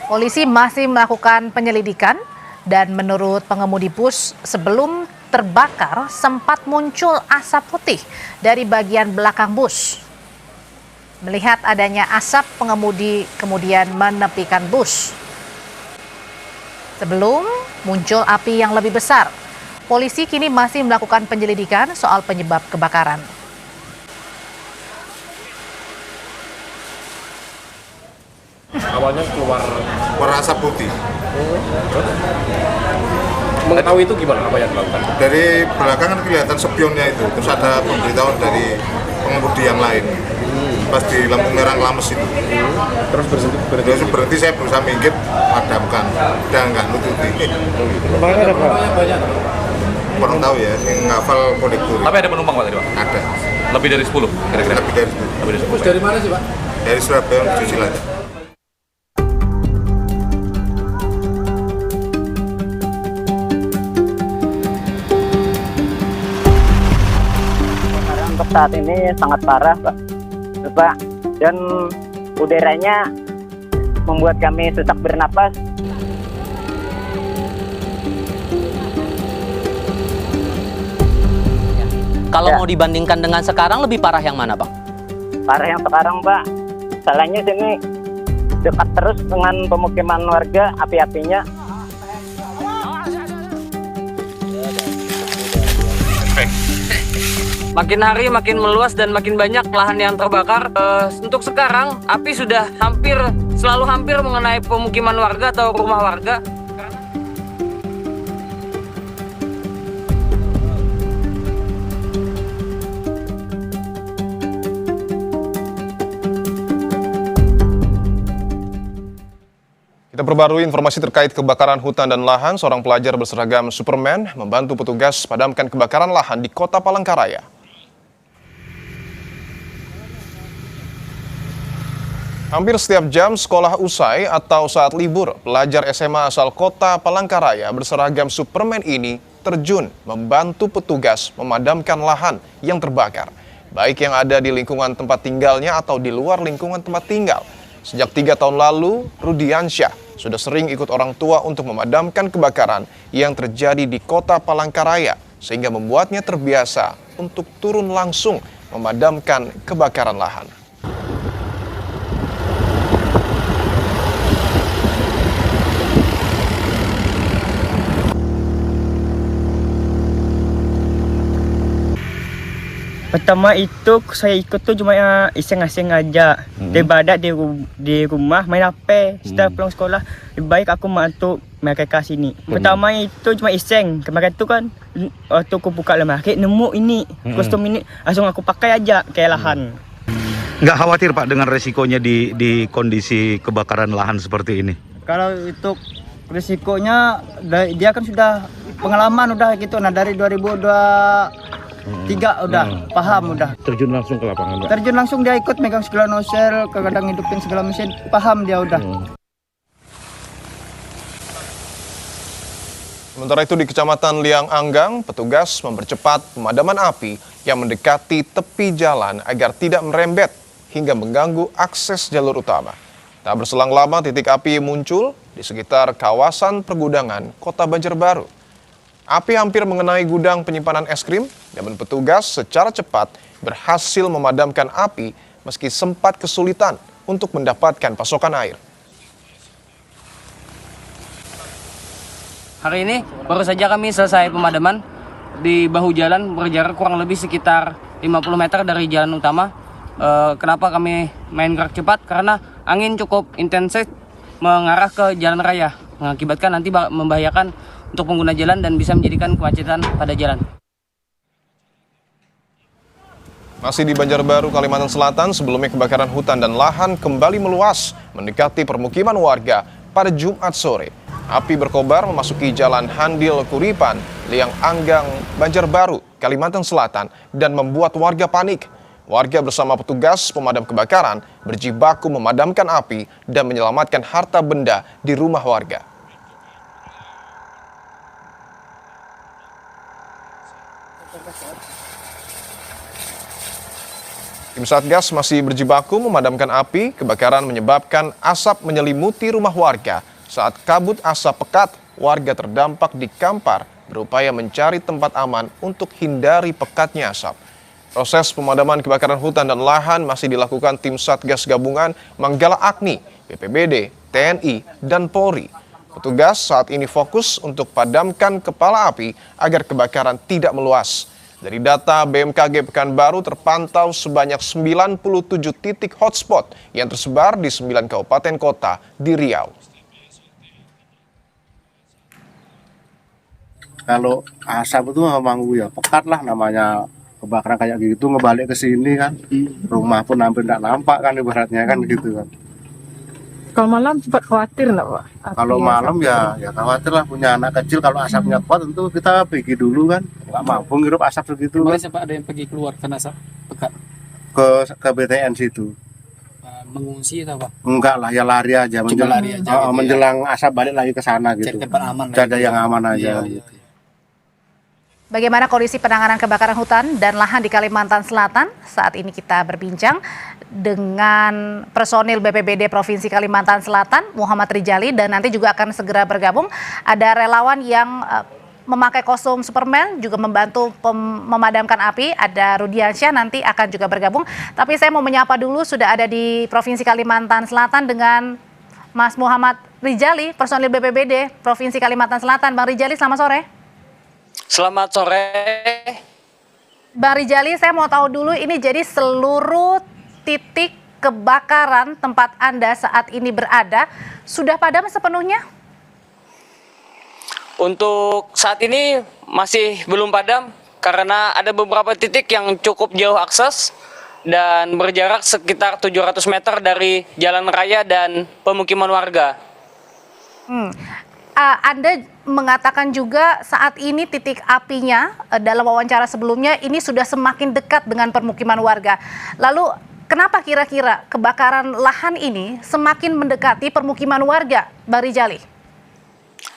Polisi masih melakukan penyelidikan dan menurut pengemudi bus, sebelum terbakar sempat muncul asap putih dari bagian belakang bus. Melihat adanya asap, pengemudi kemudian menepikan bus. Sebelum muncul api yang lebih besar, polisi kini masih melakukan penyelidikan soal penyebab kebakaran. Awalnya keluar asap putih. Mengetahui itu gimana, apa yang dilakukan? Dari belakang kan kelihatan spionnya itu, terus ada pemberitahuan dari pengemudi yang lain. Pas di lampu merah Lames itu. Terus berhenti, saya berusaha minggir, padamkan, dan nggak nututi. Penumpangnya ada berapa? Banyak. Kurang tahu ya, yang ngafal kondektur. Tapi ada penumpang Pak tadi Pak? Ada. Lebih dari 10 kira-kira? Lebih dari 10. Lebih dari 10. Dari mana sih Pak? Dari Surabaya menuju Cilacap. saat ini sangat parah, Pak. Dan udaranya membuat kami susah bernapas. Kalau mau dibandingkan dengan sekarang, lebih parah yang mana, Bang? Parah yang sekarang, Pak. Salahnya sini dekat terus dengan pemukiman warga, api-apinya. Makin hari makin meluas dan makin banyak lahan yang terbakar. Untuk sekarang api sudah selalu hampir mengenai pemukiman warga atau rumah warga. Kita perbarui informasi terkait kebakaran hutan dan lahan. Seorang pelajar berseragam Superman membantu petugas padamkan kebakaran lahan di Kota Palangkaraya. Hampir setiap jam sekolah usai atau saat libur, pelajar SMA asal Kota Palangkaraya berseragam Superman ini terjun membantu petugas memadamkan lahan yang terbakar, baik yang ada di lingkungan tempat tinggalnya atau di luar lingkungan tempat tinggal. Sejak 3 tahun lalu, Rudiansyah sudah sering ikut orang tua untuk memadamkan kebakaran yang terjadi di Kota Palangkaraya, sehingga membuatnya terbiasa untuk turun langsung memadamkan kebakaran lahan. Pertama itu saya ikut tuh cuma iseng-iseng aja. Daripada di rumah main HP. Setelah pulang sekolah, lebih baik aku bantu mereka sini. Pertama itu cuma iseng. Kemarin itu kan waktu aku buka lemari nemu ini kostum ini, langsung aku pakai aja ke lahan. Nggak khawatir Pak dengan resikonya di kondisi kebakaran lahan seperti ini? Kalau itu risikonya dia kan sudah pengalaman udah gitu. Nah dari 2023 udah paham udah. Terjun langsung ke lapangan, Pak? Terjun Langsung dia ikut megang segala nozzle, kadang hidupin segala mesin, paham dia udah. Sementara itu di Kecamatan Liang Anggang, petugas mempercepat pemadaman api yang mendekati tepi jalan agar tidak merembet hingga mengganggu akses jalur utama. Tak berselang lama titik api muncul di sekitar kawasan pergudangan Kota Banjarbaru. Api hampir mengenai gudang penyimpanan es krim, namun petugas secara cepat berhasil memadamkan api meski sempat kesulitan untuk mendapatkan pasokan air. Hari ini baru saja kami selesai pemadaman di bahu jalan berjarak kurang lebih sekitar 50 meter dari jalan utama. Kenapa kami main gerak cepat? Karena angin cukup intensif mengarah ke jalan raya, mengakibatkan nanti membahayakan untuk pengguna jalan dan bisa menjadikan kemacetan pada jalan. Masih di Banjarbaru, Kalimantan Selatan, sebelumnya kebakaran hutan dan lahan kembali meluas mendekati permukiman warga pada Jumat sore. Api berkobar memasuki Jalan Handil Kuripan, Liang Anggang, Banjarbaru, Kalimantan Selatan dan membuat warga panik. Warga bersama petugas pemadam kebakaran berjibaku memadamkan api dan menyelamatkan harta benda di rumah warga. Tim Satgas masih berjibaku memadamkan api. Kebakaran menyebabkan asap menyelimuti rumah warga. Saat kabut asap pekat, warga terdampak di Kampar berupaya mencari tempat aman untuk hindari pekatnya asap. Proses pemadaman kebakaran hutan dan lahan masih dilakukan tim Satgas Gabungan Manggala Agni, BPBD, TNI, dan Polri. Petugas saat ini fokus untuk padamkan kepala api agar kebakaran tidak meluas. Dari data BMKG Pekanbaru terpantau sebanyak 97 titik hotspot yang tersebar di 9 kabupaten kota di Riau. Kalau asap itu memang ya pekat lah, namanya kebakaran kayak gitu, ngebalik ke sini kan, rumah pun hampir tidak nampak kan ibaratnya kan gitu kan. Kalau malam sempat khawatir nggak Pak? Kalau malam ya khawatir lah, punya anak kecil, kalau asapnya kuat tentu kita pergi dulu kan, nggak mampu ngirup asap segitu. Kemarin Pak ada yang pergi keluar karena asap pekat? Ke BTN situ. Mengungsi atau apa? Enggak lah, ya lari aja, menjelang asap balik lagi ke sana gitu. Cari tempat aman. Cari yang aman aja. Gitu. Bagaimana kondisi penanganan kebakaran hutan dan lahan di Kalimantan Selatan? Saat ini kita berbincang dengan personil BPBD Provinsi Kalimantan Selatan, Muhammad Rijali, dan nanti juga akan segera bergabung. Ada relawan yang memakai kostum Superman juga membantu memadamkan api. Ada Rudiansyah nanti akan juga bergabung. Tapi saya mau menyapa dulu, sudah ada di Provinsi Kalimantan Selatan dengan Mas Muhammad Rijali, personil BPBD Provinsi Kalimantan Selatan. Bang Rijali, selamat sore. Selamat sore. Bang Rijali, saya mau tahu dulu ini jadi seluruh titik kebakaran tempat Anda saat ini berada sudah padam sepenuhnya? Untuk saat ini masih belum padam karena ada beberapa titik yang cukup jauh akses dan berjarak sekitar 700 meter dari jalan raya dan pemukiman warga. Anda mengatakan juga saat ini titik apinya dalam wawancara sebelumnya ini sudah semakin dekat dengan permukiman warga. Lalu kenapa kira-kira kebakaran lahan ini semakin mendekati permukiman warga, Bang Rijali?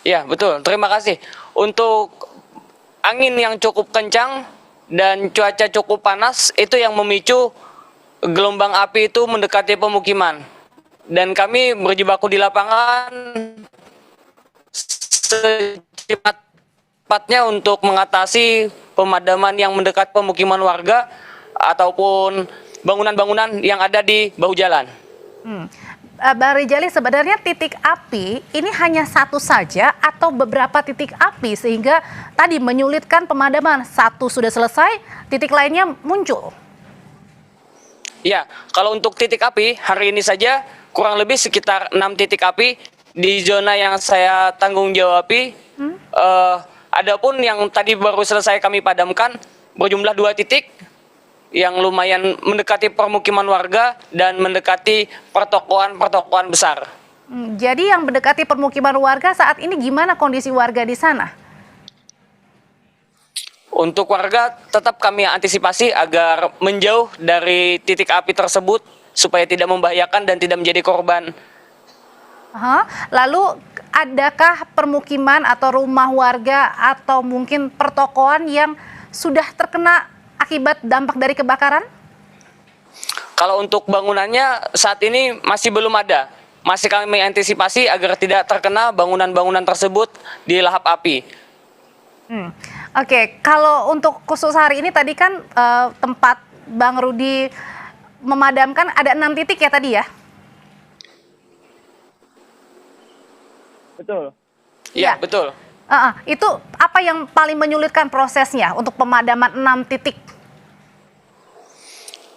Ya, betul. Terima kasih. Untuk angin yang cukup kencang dan cuaca cukup panas itu yang memicu gelombang api itu mendekati pemukiman. Dan kami berjibaku di lapangan secepatnya untuk mengatasi pemadaman yang mendekat pemukiman warga ataupun bangunan-bangunan yang ada di bahu jalan. Bang Rijali, sebenarnya titik api ini hanya satu saja atau beberapa titik api sehingga tadi menyulitkan pemadaman? Satu sudah selesai, titik lainnya muncul. Ya, kalau untuk titik api hari ini saja kurang lebih sekitar 6 titik api di zona yang saya tanggung jawabi. Adapun yang tadi baru selesai kami padamkan berjumlah 2 titik yang lumayan mendekati permukiman warga dan mendekati pertokoan-pertokoan besar. Jadi yang mendekati permukiman warga saat ini gimana kondisi warga di sana? Untuk warga tetap kami antisipasi agar menjauh dari titik api tersebut supaya tidak membahayakan dan tidak menjadi korban. Lalu adakah permukiman atau rumah warga atau mungkin pertokoan yang sudah terkena akibat dampak dari kebakaran? Kalau untuk bangunannya saat ini masih belum ada. Masih kami antisipasi agar tidak terkena bangunan-bangunan tersebut di lahap api. Oke, kalau untuk khusus hari ini tadi kan tempat Bang Rudi memadamkan ada 6 titik ya tadi ya? Betul. Iya, betul. Itu apa yang paling menyulitkan prosesnya untuk pemadaman 6 titik?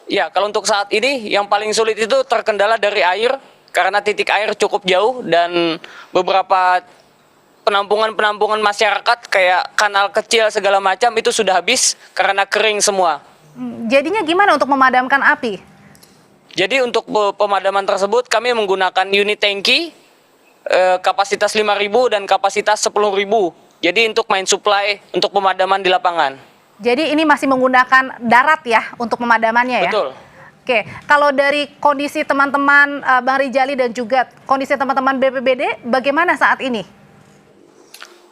Ya, kalau untuk saat ini yang paling sulit itu terkendala dari air karena titik air cukup jauh dan beberapa penampungan masyarakat kayak kanal kecil segala macam itu sudah habis karena kering semua. Jadinya gimana untuk memadamkan api? Jadi untuk pemadaman tersebut kami menggunakan unit tangki kapasitas 5.000 dan kapasitas 10.000. Jadi untuk main supply untuk pemadaman di lapangan. Jadi ini masih menggunakan darat ya untuk pemadamannya ya? Betul. Oke, kalau dari kondisi teman-teman Bang Rijali dan juga kondisi teman-teman BPBD bagaimana saat ini?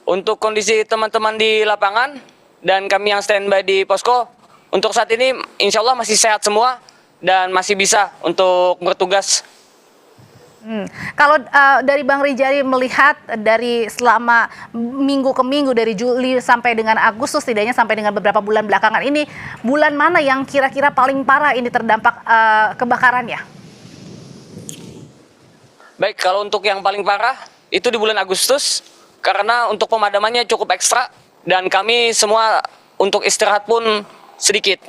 Untuk kondisi teman-teman di lapangan dan kami yang standby di posko, untuk saat ini insya Allah masih sehat semua dan masih bisa untuk bertugas. Kalau dari Bang Rijali melihat dari selama minggu ke minggu dari Juli sampai dengan Agustus setidaknya sampai dengan beberapa bulan belakangan ini, bulan mana yang kira-kira paling parah ini terdampak kebakarannya? Baik, kalau untuk yang paling parah itu di bulan Agustus karena untuk pemadamannya cukup ekstra dan kami semua untuk istirahat pun sedikit.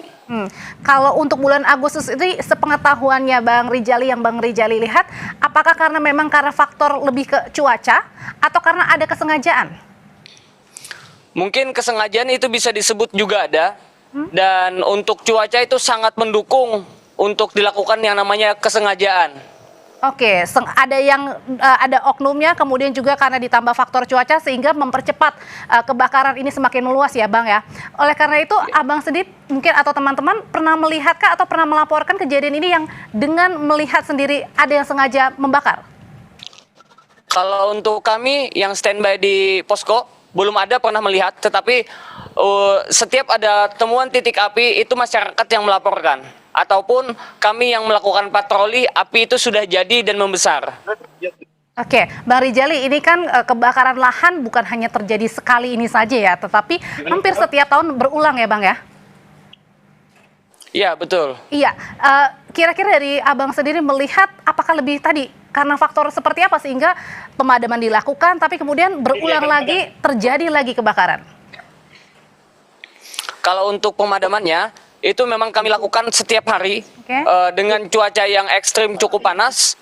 Kalau untuk bulan Agustus itu sepengetahuannya Bang Rijali yang Bang Rijali lihat, apakah karena memang karena faktor lebih ke cuaca atau karena ada kesengajaan? Mungkin kesengajaan itu bisa disebut juga ada, dan untuk cuaca itu sangat mendukung untuk dilakukan yang namanya kesengajaan. Oke, ada oknumnya, kemudian juga karena ditambah faktor cuaca sehingga mempercepat kebakaran ini semakin meluas ya Bang ya. Oleh karena itu Abang sendiri mungkin atau teman-teman pernah melihatkah atau pernah melaporkan kejadian ini yang dengan melihat sendiri ada yang sengaja membakar? Kalau untuk kami yang standby di posko belum ada pernah melihat, tetapi setiap ada temuan titik api itu masyarakat yang melaporkan, ataupun kami yang melakukan patroli, api itu sudah jadi dan membesar. Oke, Bang Rijali, ini kan kebakaran lahan bukan hanya terjadi sekali ini saja ya, tetapi hampir setiap tahun berulang ya Bang ya? Iya, betul. Iya, kira-kira dari Abang sendiri melihat apakah lebih tadi karena faktor seperti apa sehingga pemadaman dilakukan tapi kemudian berulang lagi, terjadi lagi kebakaran? Kalau untuk pemadamannya, itu memang kami lakukan setiap hari. Dengan cuaca yang ekstrim cukup panas,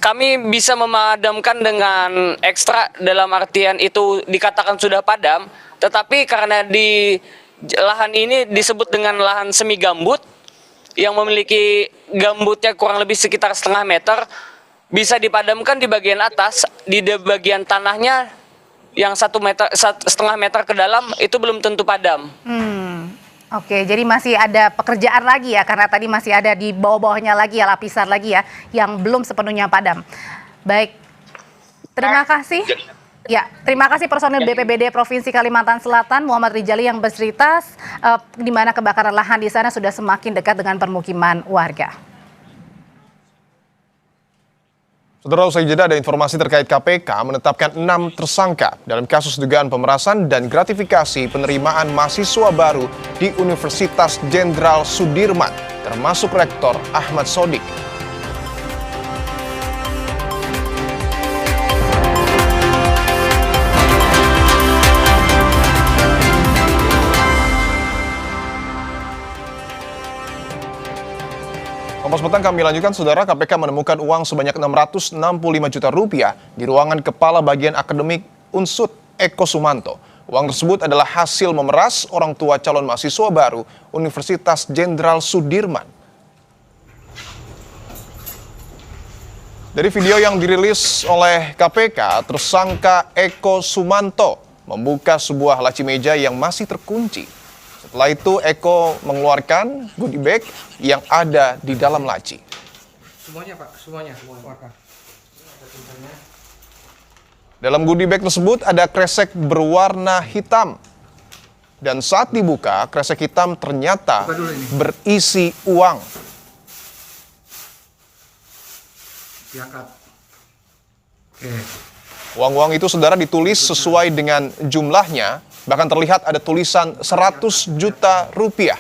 kami bisa memadamkan dengan ekstra, dalam artian itu dikatakan sudah padam, tetapi karena di lahan ini disebut dengan lahan semi gambut yang memiliki gambutnya kurang lebih sekitar setengah meter, bisa dipadamkan di bagian atas, di bagian tanahnya yang 1,5 meter ke dalam itu belum tentu padam. Oke, jadi masih ada pekerjaan lagi ya, karena tadi masih ada di bawah-bawahnya lagi ya, lapisan lagi ya, yang belum sepenuhnya padam. Baik, terima kasih. Ya, terima kasih personil BPBD Provinsi Kalimantan Selatan, Muhammad Rijali yang bercerita di mana kebakaran lahan di sana sudah semakin dekat dengan permukiman warga. Saudara, usai jeda ada informasi terkait KPK menetapkan 6 tersangka dalam kasus dugaan pemerasan dan gratifikasi penerimaan mahasiswa baru di Universitas Jenderal Sudirman, termasuk Rektor Ahmad Sodik. Kompas Petang kami lanjutkan, Saudara. KPK menemukan uang sebanyak 665 juta rupiah di ruangan Kepala Bagian Akademik Unsut Eko Sumanto. Uang tersebut adalah hasil memeras orang tua calon mahasiswa baru Universitas Jenderal Sudirman. Dari video yang dirilis oleh KPK, tersangka Eko Sumanto membuka sebuah laci meja yang masih terkunci. Setelah itu Eko mengeluarkan goodie bag yang ada di dalam laci. Semuanya Pak, semuanya. Dalam goodie bag tersebut ada kresek berwarna hitam. Dan saat dibuka, kresek hitam ternyata berisi uang. Diangkat. Oke. Uang-uang itu, Saudara, ditulis sesuai dengan jumlahnya. Bahkan terlihat ada tulisan 100 juta rupiah.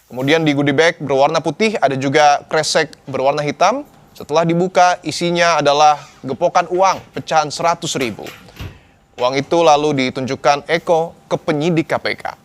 Kemudian di goodie bag berwarna putih ada juga kresek berwarna hitam. Setelah dibuka, isinya adalah gepokan uang pecahan 100.000. Uang itu lalu ditunjukkan Eko ke penyidik KPK.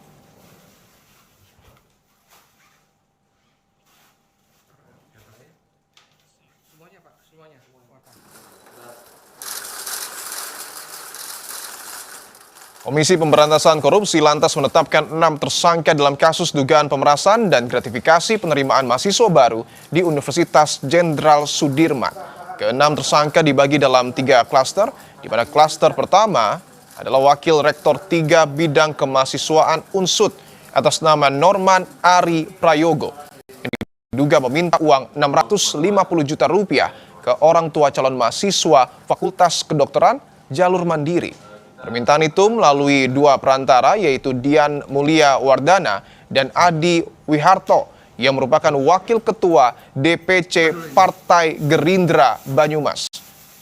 Komisi Pemberantasan Korupsi lantas menetapkan 6 tersangka dalam kasus dugaan pemerasan dan gratifikasi penerimaan mahasiswa baru di Universitas Jenderal Sudirman. Ke-6 tersangka dibagi dalam 3 klaster, di mana klaster pertama adalah Wakil Rektor 3 Bidang Kemahasiswaan Unsut atas nama Norman Ari Prayogo, yang diduga meminta uang 650 juta rupiah ke orang tua calon mahasiswa Fakultas Kedokteran jalur mandiri. Permintaan itu melalui 2 perantara, yaitu Dian Mulia Wardana dan Adi Wiharto, yang merupakan Wakil Ketua DPC Partai Gerindra Banyumas.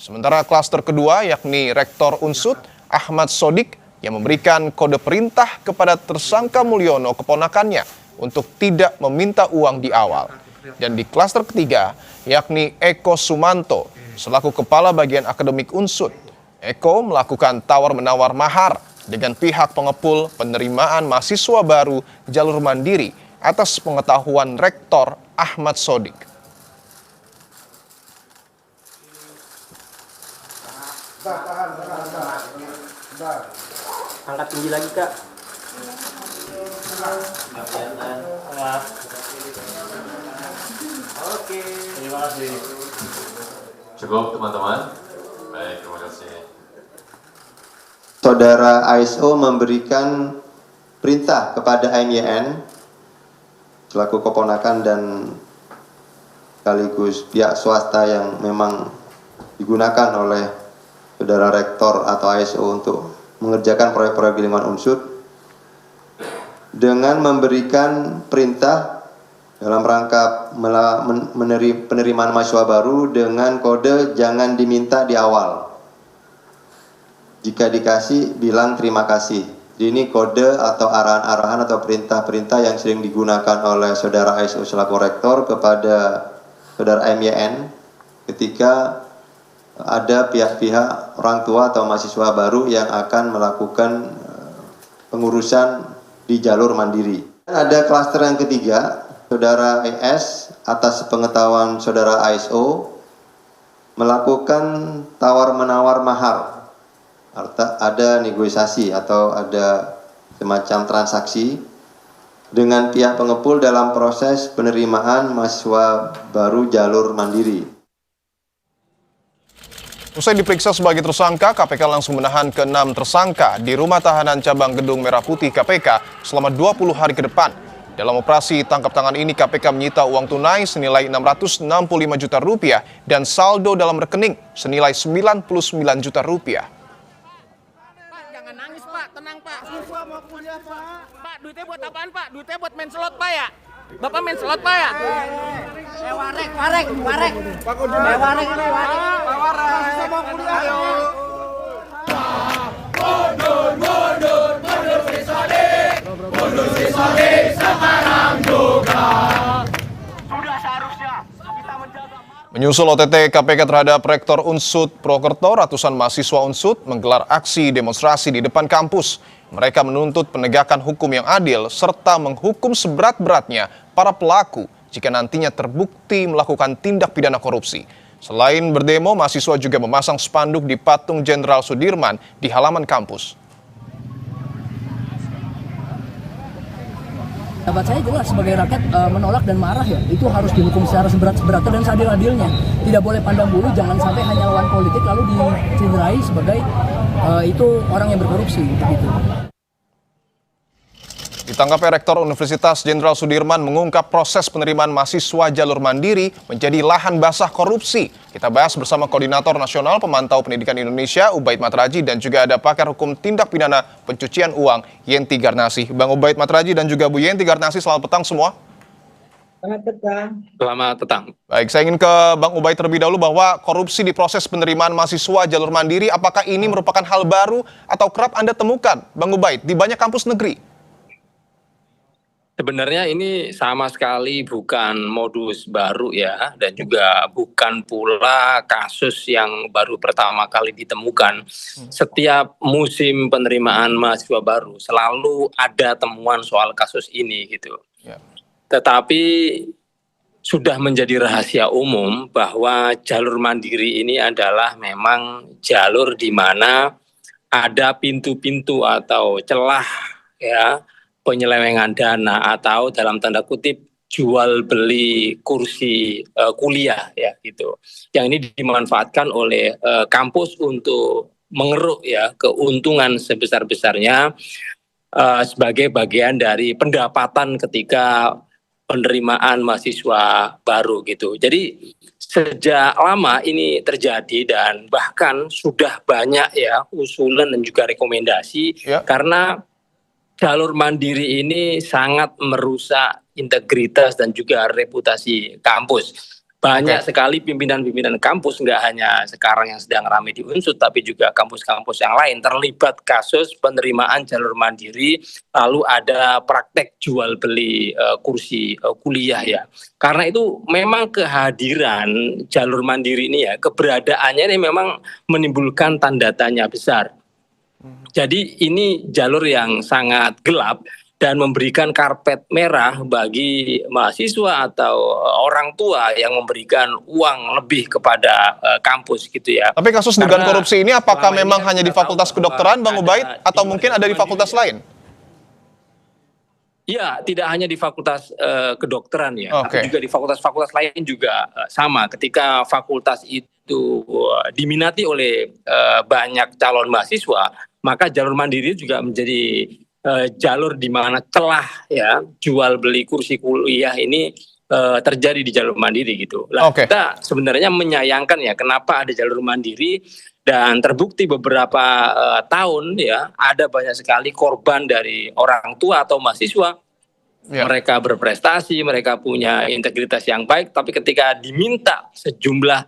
Sementara klaster kedua, yakni Rektor Unsut Ahmad Sodik, yang memberikan kode perintah kepada tersangka Mulyono, keponakannya, untuk tidak meminta uang di awal. Dan di klaster ketiga, yakni Eko Sumanto, selaku Kepala Bagian Akademik Unsut. Eko melakukan tawar-menawar mahar dengan pihak pengepul penerimaan mahasiswa baru jalur mandiri atas pengetahuan Rektor Ahmad Sodik. Angkat tinggi lagi, Kak. Oke, terima kasih. Cukup, teman-teman. Baik, terima kasih. Saudara ASO memberikan perintah kepada MYN selaku keponakan dan sekaligus pihak swasta yang memang digunakan oleh Saudara Rektor atau ASO untuk mengerjakan proyek-proyek di lingkungan Unsud dengan memberikan perintah dalam rangka penerimaan mahasiswa baru dengan kode jangan diminta di awal. Jika dikasih, bilang terima kasih. Ini kode atau arahan-arahan atau perintah-perintah yang sering digunakan oleh Saudara ASO selaku Rektor kepada Saudara MYN ketika ada pihak-pihak orang tua atau mahasiswa baru yang akan melakukan pengurusan di jalur mandiri. Ada klaster yang ketiga, Saudara ES atas pengetahuan Saudara ASO melakukan tawar-menawar mahar. Ada negosiasi atau ada semacam transaksi dengan pihak pengepul dalam proses penerimaan mahasiswa baru jalur mandiri. Usai diperiksa sebagai tersangka, KPK langsung menahan ke-6 tersangka di Rumah Tahanan Cabang Gedung Merah Putih KPK selama 20 hari ke depan. Dalam operasi tangkap tangan ini, KPK menyita uang tunai senilai Rp665 juta dan saldo dalam rekening senilai Rp99 juta. Jangan nangis Pak, tenang Pak. Pak, duitnya buat apaan Pak? Duitnya buat main slot Pak ya? Bapak main slot Pak ya? Warek. Warek ini warek. Saya mau kuliah. Ayo. Mundur si Sodik sekarang juga. Sudah seharusnya kita menjaga. Menyusul OTT KPK terhadap Rektor Unsud Prokerto, ratusan mahasiswa Unsud menggelar aksi demonstrasi di depan kampus. Mereka menuntut penegakan hukum yang adil serta menghukum seberat-beratnya para pelaku jika nantinya terbukti melakukan tindak pidana korupsi. Selain berdemo, mahasiswa juga memasang spanduk di patung Jenderal Sudirman di halaman kampus. Dapat saya jelas sebagai rakyat menolak dan marah ya, itu harus dihukum secara seberat-beratnya dan seadil-adilnya. Tidak boleh pandang bulu, jangan sampai hanya lawan politik lalu dicederai sebagai itu orang yang berkorupsi begitu. Ditangkapnya Rektor Universitas Jenderal Sudirman mengungkap proses penerimaan mahasiswa jalur mandiri menjadi lahan basah korupsi. Kita bahas bersama Koordinator Nasional Pemantau Pendidikan Indonesia, Ubaid Matraji, dan juga ada pakar hukum tindak pidana pencucian uang, Yenti Garnasih. Bang Ubaid Matraji dan juga Bu Yenti Garnasih, selamat petang semua. Selamat petang. Selamat petang. Baik, saya ingin ke Bang Ubaid terlebih dahulu bahwa korupsi di proses penerimaan mahasiswa jalur mandiri, apakah ini merupakan hal baru atau kerap Anda temukan, Bang Ubaid, di banyak kampus negeri? Sebenarnya ini sama sekali bukan modus baru ya, dan juga bukan pula kasus yang baru pertama kali ditemukan. Setiap musim penerimaan mahasiswa baru selalu ada temuan soal kasus ini gitu. Ya. Tetapi sudah menjadi rahasia umum bahwa jalur mandiri ini adalah memang jalur di mana ada pintu-pintu atau celah ya, penyelewengan dana atau dalam tanda kutip jual beli kursi kuliah ya gitu. Yang ini dimanfaatkan oleh kampus untuk mengeruk ya keuntungan sebesar-besarnya sebagai bagian dari pendapatan ketika penerimaan mahasiswa baru gitu. Jadi sejak lama ini terjadi dan bahkan sudah banyak ya usulan dan juga rekomendasi karena jalur mandiri ini sangat merusak integritas dan juga reputasi kampus. Banyak sekali pimpinan-pimpinan kampus, nggak hanya sekarang yang sedang ramai di Unsud, tapi juga kampus-kampus yang lain terlibat kasus penerimaan jalur mandiri, lalu ada praktek jual beli kursi kuliah ya. Karena itu memang kehadiran jalur mandiri ini ya, keberadaannya ini memang menimbulkan tanda tanya besar. Jadi ini jalur yang sangat gelap dan memberikan karpet merah bagi mahasiswa atau orang tua yang memberikan uang lebih kepada kampus gitu ya. Tapi kasus dugaan korupsi ini apakah memang hanya di Fakultas Kedokteran, Bang Ubaid, atau mungkin ada di fakultas lain? Iya, tidak hanya di Fakultas Kedokteran ya, tapi juga di fakultas-fakultas lain juga sama. Ketika fakultas itu diminati oleh banyak calon mahasiswa, maka jalur mandiri juga menjadi jalur di mana celah ya jual beli kursi kuliah ini terjadi di jalur mandiri gitu. Kita sebenarnya menyayangkan ya kenapa ada jalur mandiri Dan terbukti beberapa tahun ya ada banyak sekali korban dari orang tua atau mahasiswa. Mereka berprestasi, mereka punya integritas yang baik, tapi ketika diminta sejumlah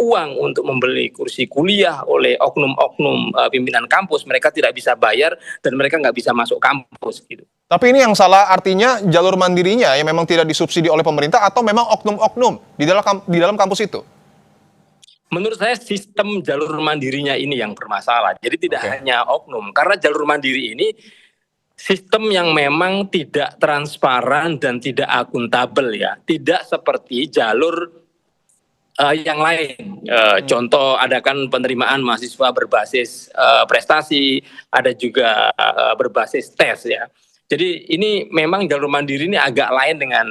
uang untuk membeli kursi kuliah oleh oknum-oknum pimpinan kampus, mereka tidak bisa bayar dan mereka nggak bisa masuk kampus gitu. Tapi ini yang salah artinya jalur mandirinya yang memang tidak disubsidi oleh pemerintah atau memang oknum-oknum di dalam kampus itu? Menurut saya sistem jalur mandirinya ini yang bermasalah. Jadi tidak hanya oknum, karena jalur mandiri ini sistem yang memang tidak transparan dan tidak akuntabel ya. Tidak seperti jalur yang lain. Contoh ada kan penerimaan mahasiswa berbasis prestasi, ada juga berbasis tes ya. Jadi ini memang jalur mandiri ini agak lain dengan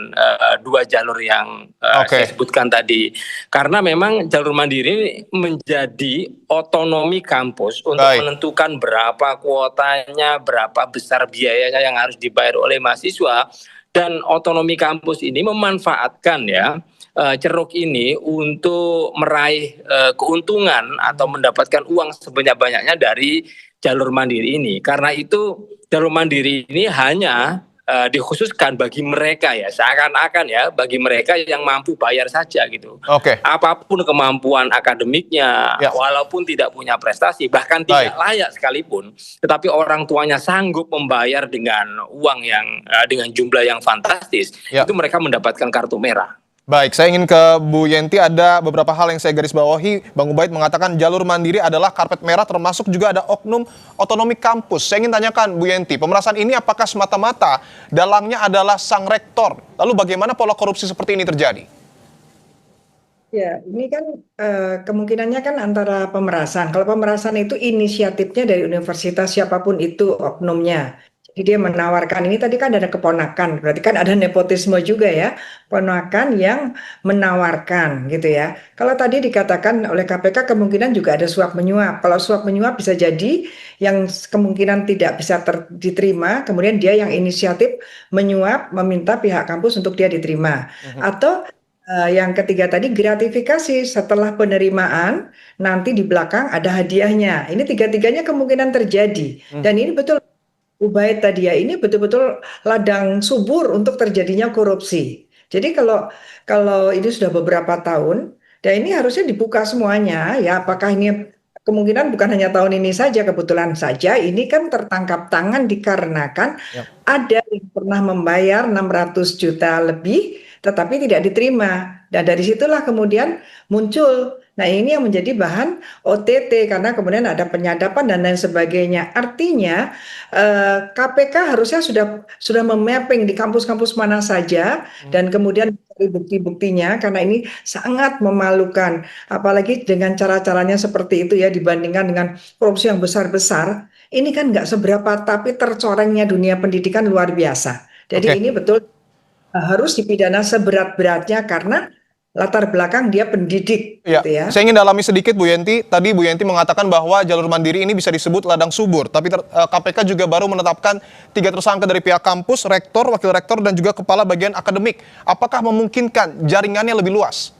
dua jalur yang saya sebutkan tadi. Karena memang jalur mandiri ini menjadi otonomi kampus untuk menentukan berapa kuotanya, berapa besar biayanya yang harus dibayar oleh mahasiswa. Dan otonomi kampus ini memanfaatkan ya ceruk ini untuk meraih keuntungan atau mendapatkan uang sebanyak-banyaknya dari jalur mandiri ini. Karena itu jalur mandiri ini hanya dikhususkan bagi mereka ya, seakan-akan ya bagi mereka yang mampu bayar saja gitu. Apapun kemampuan akademiknya, walaupun tidak punya prestasi, bahkan tidak layak sekalipun, tetapi orang tuanya sanggup membayar dengan uang yang dengan jumlah yang fantastis, itu mereka mendapatkan kartu merah. Baik, saya ingin ke Bu Yenti, ada beberapa hal yang saya garis bawahi. Bang Ubaid mengatakan jalur mandiri adalah karpet merah, termasuk juga ada oknum otonomi kampus. Saya ingin tanyakan Bu Yenti, pemerasan ini apakah semata-mata dalangnya adalah sang rektor? Lalu bagaimana pola korupsi seperti ini terjadi? Ya, ini kan kemungkinannya kan antara pemerasan. Kalau pemerasan itu inisiatifnya dari universitas siapapun itu oknumnya. Jadi dia menawarkan, ini tadi kan ada keponakan, berarti kan ada nepotisme juga ya, ponakan yang menawarkan gitu ya. Kalau tadi dikatakan oleh KPK kemungkinan juga ada suap menyuap. Kalau suap menyuap bisa jadi yang kemungkinan tidak bisa diterima, kemudian dia yang inisiatif menyuap, meminta pihak kampus untuk dia diterima. Atau yang ketiga tadi gratifikasi setelah penerimaan, nanti di belakang ada hadiahnya. Ini tiga-tiganya kemungkinan terjadi. Dan ini betul Ubaid tadi ya, ini betul-betul ladang subur untuk terjadinya korupsi. Jadi kalau ini sudah beberapa tahun, dan ini harusnya dibuka semuanya ya, apakah ini kemungkinan bukan hanya tahun ini saja, kebetulan saja ini kan tertangkap tangan dikarenakan ada yang pernah membayar 600 juta lebih tetapi tidak diterima. Dan dari situlah kemudian muncul. Nah ini yang menjadi bahan OTT karena kemudian ada penyadapan dan lain sebagainya. Artinya KPK harusnya sudah memapping di kampus-kampus mana saja dan kemudian mencari bukti-buktinya karena ini sangat memalukan. Apalagi dengan cara-caranya seperti itu ya dibandingkan dengan korupsi yang besar-besar. Ini kan nggak seberapa tapi tercorengnya dunia pendidikan luar biasa. Jadi ini betul harus dipidana seberat-beratnya karena latar belakang dia pendidik. Gitu ya. Saya ingin dalami sedikit Bu Yenti. Tadi Bu Yenti mengatakan bahwa jalur mandiri ini bisa disebut ladang subur. Tapi KPK juga baru menetapkan 3 tersangka dari pihak kampus, rektor, wakil rektor, dan juga kepala bagian akademik. Apakah memungkinkan jaringannya lebih luas?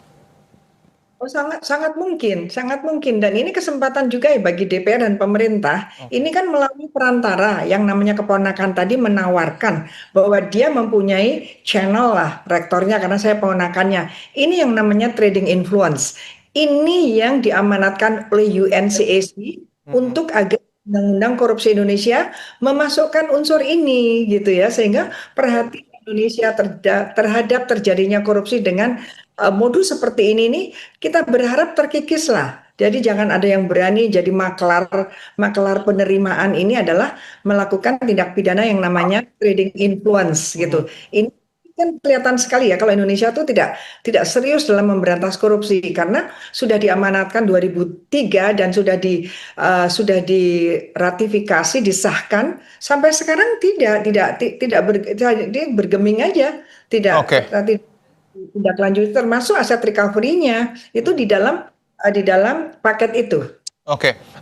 Oh sangat mungkin, sangat mungkin. Dan ini kesempatan juga ya bagi DPR dan pemerintah. Ini kan melalui perantara yang namanya keponakan tadi menawarkan bahwa dia mempunyai channel lah rektornya karena saya ponakannya. Ini yang namanya trading influence. Ini yang diamanatkan oleh UNCAC untuk agar Undang-Undang Korupsi Indonesia memasukkan unsur ini gitu ya, sehingga perhatian Indonesia terhadap terjadinya korupsi dengan modus seperti ini nih kita berharap terkikis lah. Jadi jangan ada yang berani jadi maklar penerimaan ini adalah melakukan tindak pidana yang namanya trading influence gitu. Ini kan kelihatan sekali ya kalau Indonesia tuh tidak serius dalam memberantas korupsi karena sudah diamanatkan 2003 dan sudah diratifikasi, disahkan sampai sekarang tidak bergeming aja, tidak tindak lanjut termasuk aset recovery-nya itu di dalam paket itu.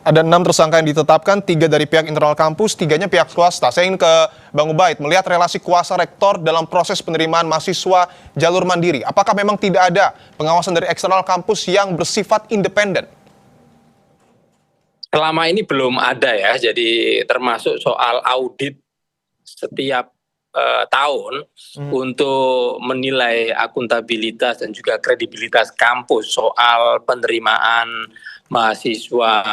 Ada 6 tersangka yang ditetapkan, 3 dari pihak internal kampus, 3-nya pihak swasta. Saya ingin ke Bang Ubaid, melihat relasi kuasa rektor dalam proses penerimaan mahasiswa jalur mandiri. Apakah memang tidak ada pengawasan dari eksternal kampus yang bersifat independen? Selama ini belum ada ya, jadi termasuk soal audit setiap tahun untuk menilai akuntabilitas dan juga kredibilitas kampus soal penerimaan mahasiswa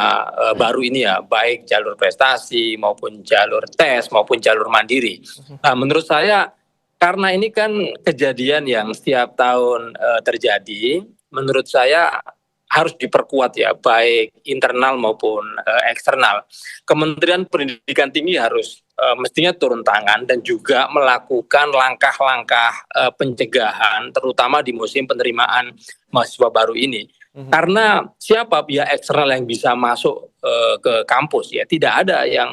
baru ini ya, baik jalur prestasi maupun jalur tes maupun jalur mandiri. Nah, menurut saya karena ini kan kejadian yang setiap tahun terjadi, menurut saya harus diperkuat ya, baik internal maupun eksternal. Kementerian Pendidikan Tinggi harus mestinya turun tangan dan juga melakukan langkah-langkah pencegahan, terutama di musim penerimaan mahasiswa baru ini. Karena siapa pihak eksternal yang bisa masuk ke kampus ya, tidak ada yang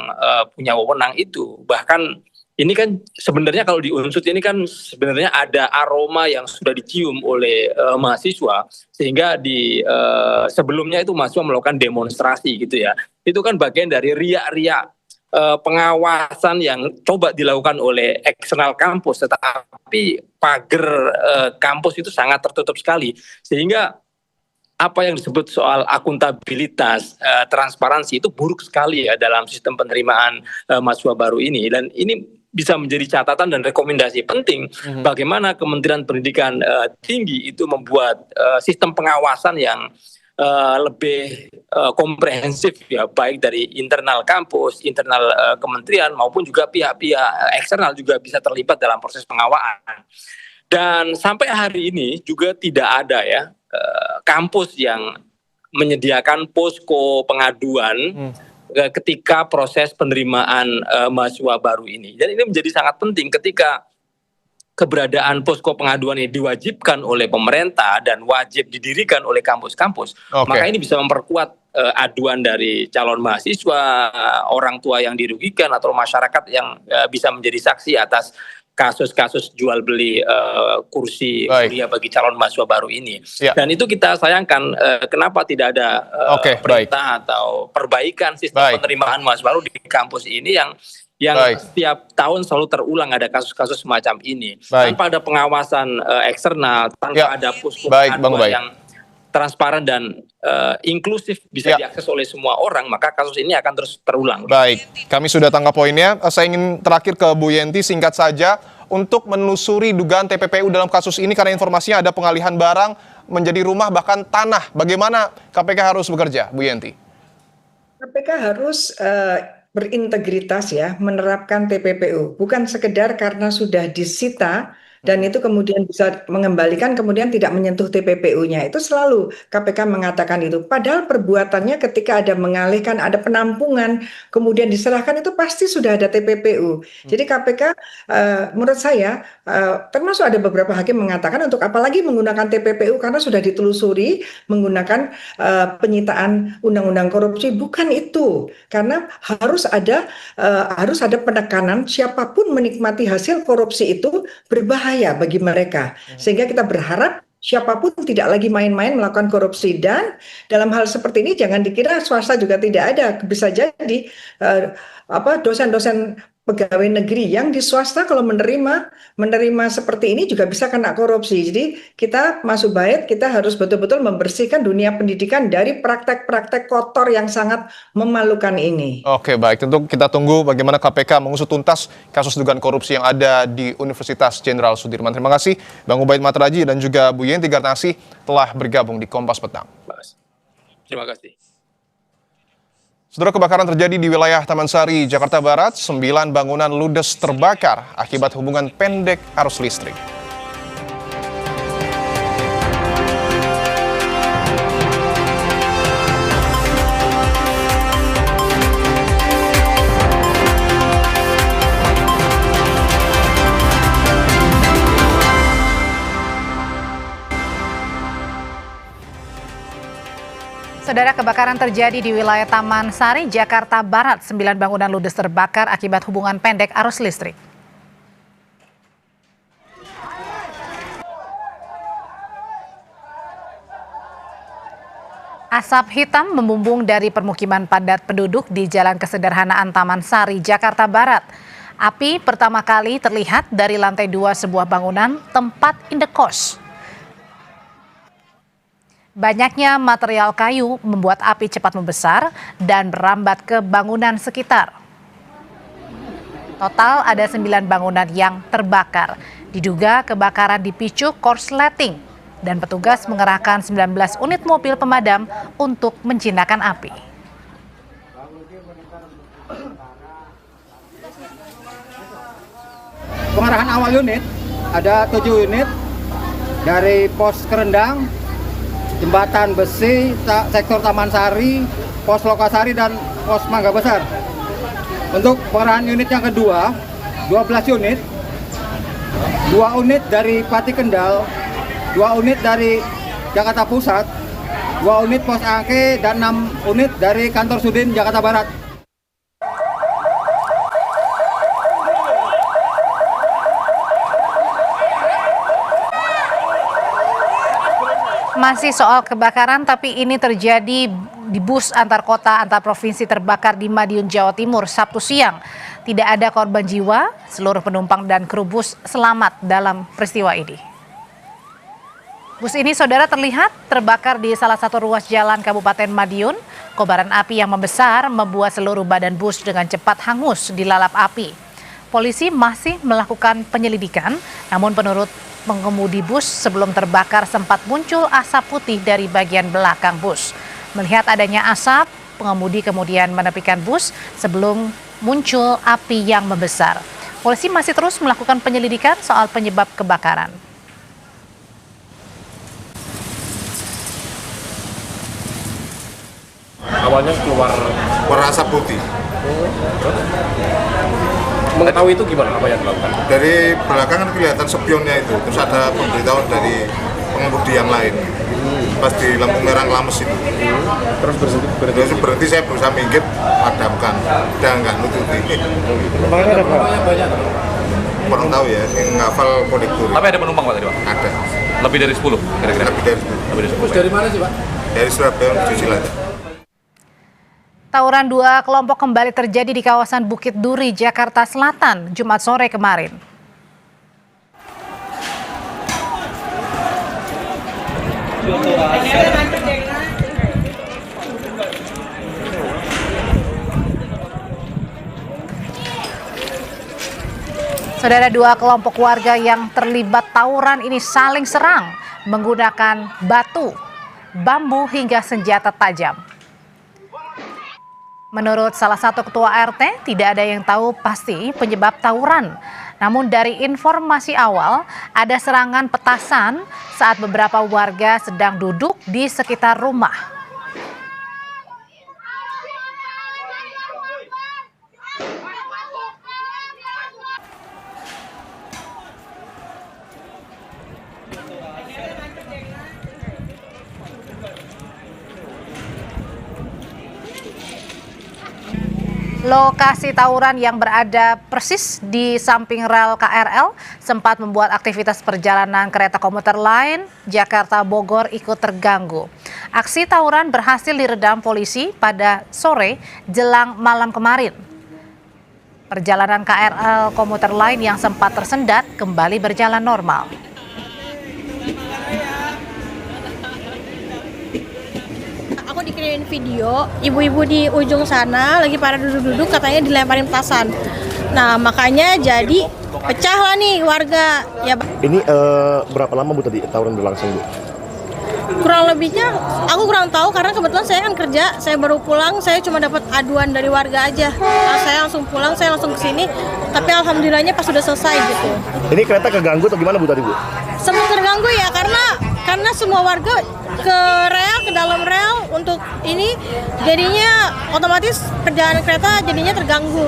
punya wewenang itu. Bahkan ini kan sebenarnya kalau di Unsut ini kan sebenarnya ada aroma yang sudah dicium oleh mahasiswa, sehingga di sebelumnya itu mahasiswa melakukan demonstrasi gitu ya. Itu kan bagian dari riak-riak pengawasan yang coba dilakukan oleh eksternal kampus, tetapi pagar kampus itu sangat tertutup sekali, sehingga apa yang disebut soal akuntabilitas, transparansi itu buruk sekali ya dalam sistem penerimaan mahasiswa baru ini. Dan ini bisa menjadi catatan dan rekomendasi penting bagaimana Kementerian Pendidikan Tinggi itu membuat sistem pengawasan yang lebih komprehensif ya, baik dari internal kampus, internal kementerian maupun juga pihak-pihak eksternal juga bisa terlibat dalam proses pengawasan. Dan sampai hari ini juga tidak ada ya kampus yang menyediakan posko pengaduan ketika proses penerimaan mahasiswa baru ini. Dan ini menjadi sangat penting ketika keberadaan posko pengaduan ini diwajibkan oleh pemerintah dan wajib didirikan oleh kampus-kampus. Maka ini bisa memperkuat aduan dari calon mahasiswa, orang tua yang dirugikan atau masyarakat yang bisa menjadi saksi atas kasus-kasus jual beli kursi kuliah bagi calon mahasiswa baru ini. Dan itu kita sayangkan kenapa tidak ada perintah atau perbaikan sistem penerimaan mahasiswa baru di kampus ini yang setiap tahun selalu terulang ada kasus-kasus semacam ini. Tanpa ada pengawasan eksternal, tanpa ada posko pengaduan yang transparan dan inklusif bisa diakses oleh semua orang, maka kasus ini akan terus terulang. Baik, kami sudah tangkap poinnya. Saya ingin terakhir ke Bu Yenti, singkat saja, untuk menelusuri dugaan TPPU dalam kasus ini karena informasinya ada pengalihan barang menjadi rumah bahkan tanah. Bagaimana KPK harus bekerja, Bu Yenti? KPK harus berintegritas ya, menerapkan TPPU. Bukan sekedar karena sudah disita dan itu kemudian bisa mengembalikan, kemudian tidak menyentuh TPPU-nya. Itu selalu KPK mengatakan itu. Padahal perbuatannya ketika ada mengalihkan, ada penampungan, kemudian diserahkan, itu pasti sudah ada TPPU. Jadi KPK menurut saya, termasuk ada beberapa hakim mengatakan untuk apalagi menggunakan TPPU karena sudah ditelusuri menggunakan penyitaan undang-undang korupsi. Bukan itu. Karena harus ada penekanan siapapun menikmati hasil korupsi itu berbahaya bagi mereka, sehingga kita berharap siapapun tidak lagi main-main melakukan korupsi. Dan dalam hal seperti ini jangan dikira swasta juga tidak ada, bisa jadi dosen-dosen pegawai negeri yang di swasta kalau menerima seperti ini juga bisa kena korupsi. Jadi kita masuk bait, kita harus betul-betul membersihkan dunia pendidikan dari praktek-praktek kotor yang sangat memalukan ini. Oke, baik. Tentu kita tunggu bagaimana KPK mengusut tuntas kasus dugaan korupsi yang ada di Universitas Jenderal Sudirman. Terima kasih Bang Ubaid Matraji dan juga Bu Yenti Garnasi telah bergabung di Kompas Petang. Terima kasih. Saudara, kebakaran terjadi di wilayah Taman Sari, Jakarta Barat. 9 bangunan ludes terbakar akibat hubungan pendek arus listrik. Saudara, kebakaran terjadi di wilayah Taman Sari, Jakarta Barat. 9 bangunan ludes terbakar akibat hubungan pendek arus listrik. Asap hitam membumbung dari permukiman padat penduduk di Jalan Kesederhanaan Taman Sari, Jakarta Barat. Api pertama kali terlihat dari lantai 2 sebuah bangunan tempat indekos. Banyaknya material kayu membuat api cepat membesar dan merambat ke bangunan sekitar. Total ada 9 bangunan yang terbakar. Diduga kebakaran dipicu korsleting dan petugas mengerahkan 19 unit mobil pemadam untuk menjinakkan api. Pengarahan awal unit ada 7 unit dari pos Kerendang, Jembatan Besi, sektor Taman Sari, pos Lokasari dan pos Mangga Besar. Untuk pengarahan unit yang kedua, 12 unit, 2 unit dari Pati Kendal, 2 unit dari Jakarta Pusat, 2 unit pos Angke dan 6 unit dari kantor Sudin Jakarta Barat. Masih soal kebakaran, tapi ini terjadi di bus antar kota antar provinsi terbakar di Madiun, Jawa Timur, Sabtu siang. Tidak ada korban jiwa, seluruh penumpang dan kru bus selamat dalam peristiwa ini. Bus ini, saudara, terlihat terbakar di salah satu ruas jalan Kabupaten Madiun. Kobaran api yang membesar membuat seluruh badan bus dengan cepat hangus dilalap api. Polisi masih melakukan penyelidikan, namun menurut pengemudi bus sebelum terbakar sempat muncul asap putih dari bagian belakang bus. Melihat adanya asap, pengemudi kemudian menepikan bus sebelum muncul api yang membesar. Polisi masih terus melakukan penyelidikan soal penyebab kebakaran. Awalnya keluar asap putih. Mengetahui itu gimana, apa yang dilakukan? Dari belakang kan kelihatan spionnya itu, terus ada pemberitahuan dari pengemudi yang lain. Pas di lampu merah lames itu. Terus berhenti, saya berusaha minggir, padamkan, dan nggak nututi. Penumpangnya ada banyak? Kurang tahu ya, yang ngafal konektor. Tapi ada penumpang Pak tadi Pak? Ada. Lebih dari 10 kira-kira? Lebih dari 10. Terus dari mana sih Pak? Dari Surabaya menuju Cilacap. Tawuran 2 kelompok kembali terjadi di kawasan Bukit Duri, Jakarta Selatan, Jumat sore kemarin. Saudara, 2 kelompok warga yang terlibat tawuran ini saling serang menggunakan batu, bambu hingga senjata tajam. Menurut salah satu ketua RT, tidak ada yang tahu pasti penyebab tawuran. Namun dari informasi awal, ada serangan petasan saat beberapa warga sedang duduk di sekitar rumah. Lokasi tawuran yang berada persis di samping rel KRL sempat membuat aktivitas perjalanan kereta komuter lain Jakarta-Bogor ikut terganggu. Aksi tawuran berhasil diredam polisi pada sore jelang malam kemarin. Perjalanan KRL komuter lain yang sempat tersendat kembali berjalan normal. Aku dikirimin video, ibu-ibu di ujung sana lagi pada duduk-duduk katanya dilemparin petasan. Nah makanya jadi pecah lah nih warga. Ya. Ini berapa lama Bu tadi tawuran berlangsung Bu? Kurang lebihnya aku kurang tahu karena kebetulan saya kan kerja, saya baru pulang, saya cuma dapat aduan dari warga aja. Nah, saya langsung pulang, saya langsung ke sini, tapi alhamdulillahnya pas sudah selesai gitu. Ini kereta keganggu atau gimana Bu tadi Bu? Sempat terganggu ya karena semua warga ke dalam rel untuk ini jadinya otomatis perjalanan kereta jadinya terganggu.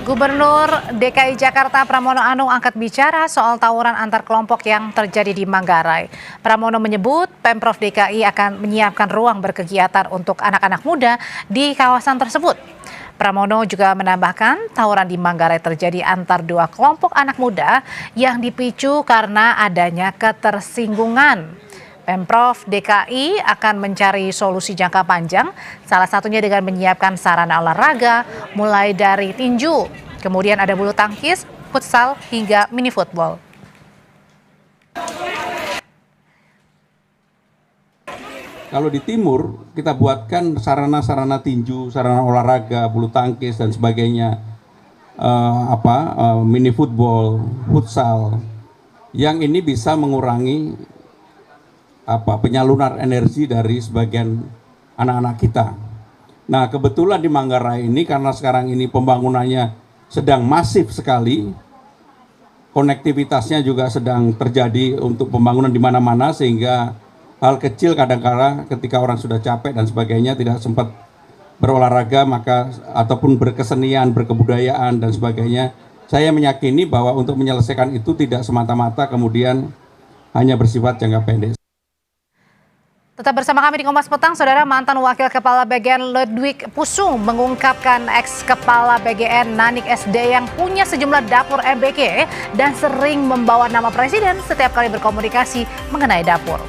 Gubernur DKI Jakarta Pramono Anung angkat bicara soal tawuran antar kelompok yang terjadi di Manggarai. Pramono menyebut Pemprov DKI akan menyiapkan ruang berkegiatan untuk anak-anak muda di kawasan tersebut. Pramono juga menambahkan tawuran di Manggarai terjadi antar 2 kelompok anak muda yang dipicu karena adanya ketersinggungan. Pemprov DKI akan mencari solusi jangka panjang, salah satunya dengan menyiapkan sarana olahraga mulai dari tinju, kemudian ada bulu tangkis, futsal, hingga mini football. Kalau di timur kita buatkan sarana-sarana tinju, sarana olahraga, bulu tangkis dan sebagainya, mini football, futsal, yang ini bisa mengurangi penyaluran energi dari sebagian anak-anak kita. Nah, kebetulan di Manggarai ini karena sekarang ini pembangunannya sedang masif sekali, konektivitasnya juga sedang terjadi untuk pembangunan di mana-mana, sehingga hal kecil kadang-kala ketika orang sudah capek dan sebagainya tidak sempat berolahraga ataupun berkesenian, berkebudayaan dan sebagainya. Saya meyakini bahwa untuk menyelesaikan itu tidak semata-mata kemudian hanya bersifat jangka pendek. Tetap bersama kami di Kompas Petang, Saudara. Mantan Wakil Kepala BGN Ludwig Pusung mengungkapkan ex-Kepala BGN Nanik SD yang punya sejumlah dapur MBG dan sering membawa nama Presiden setiap kali berkomunikasi mengenai dapur.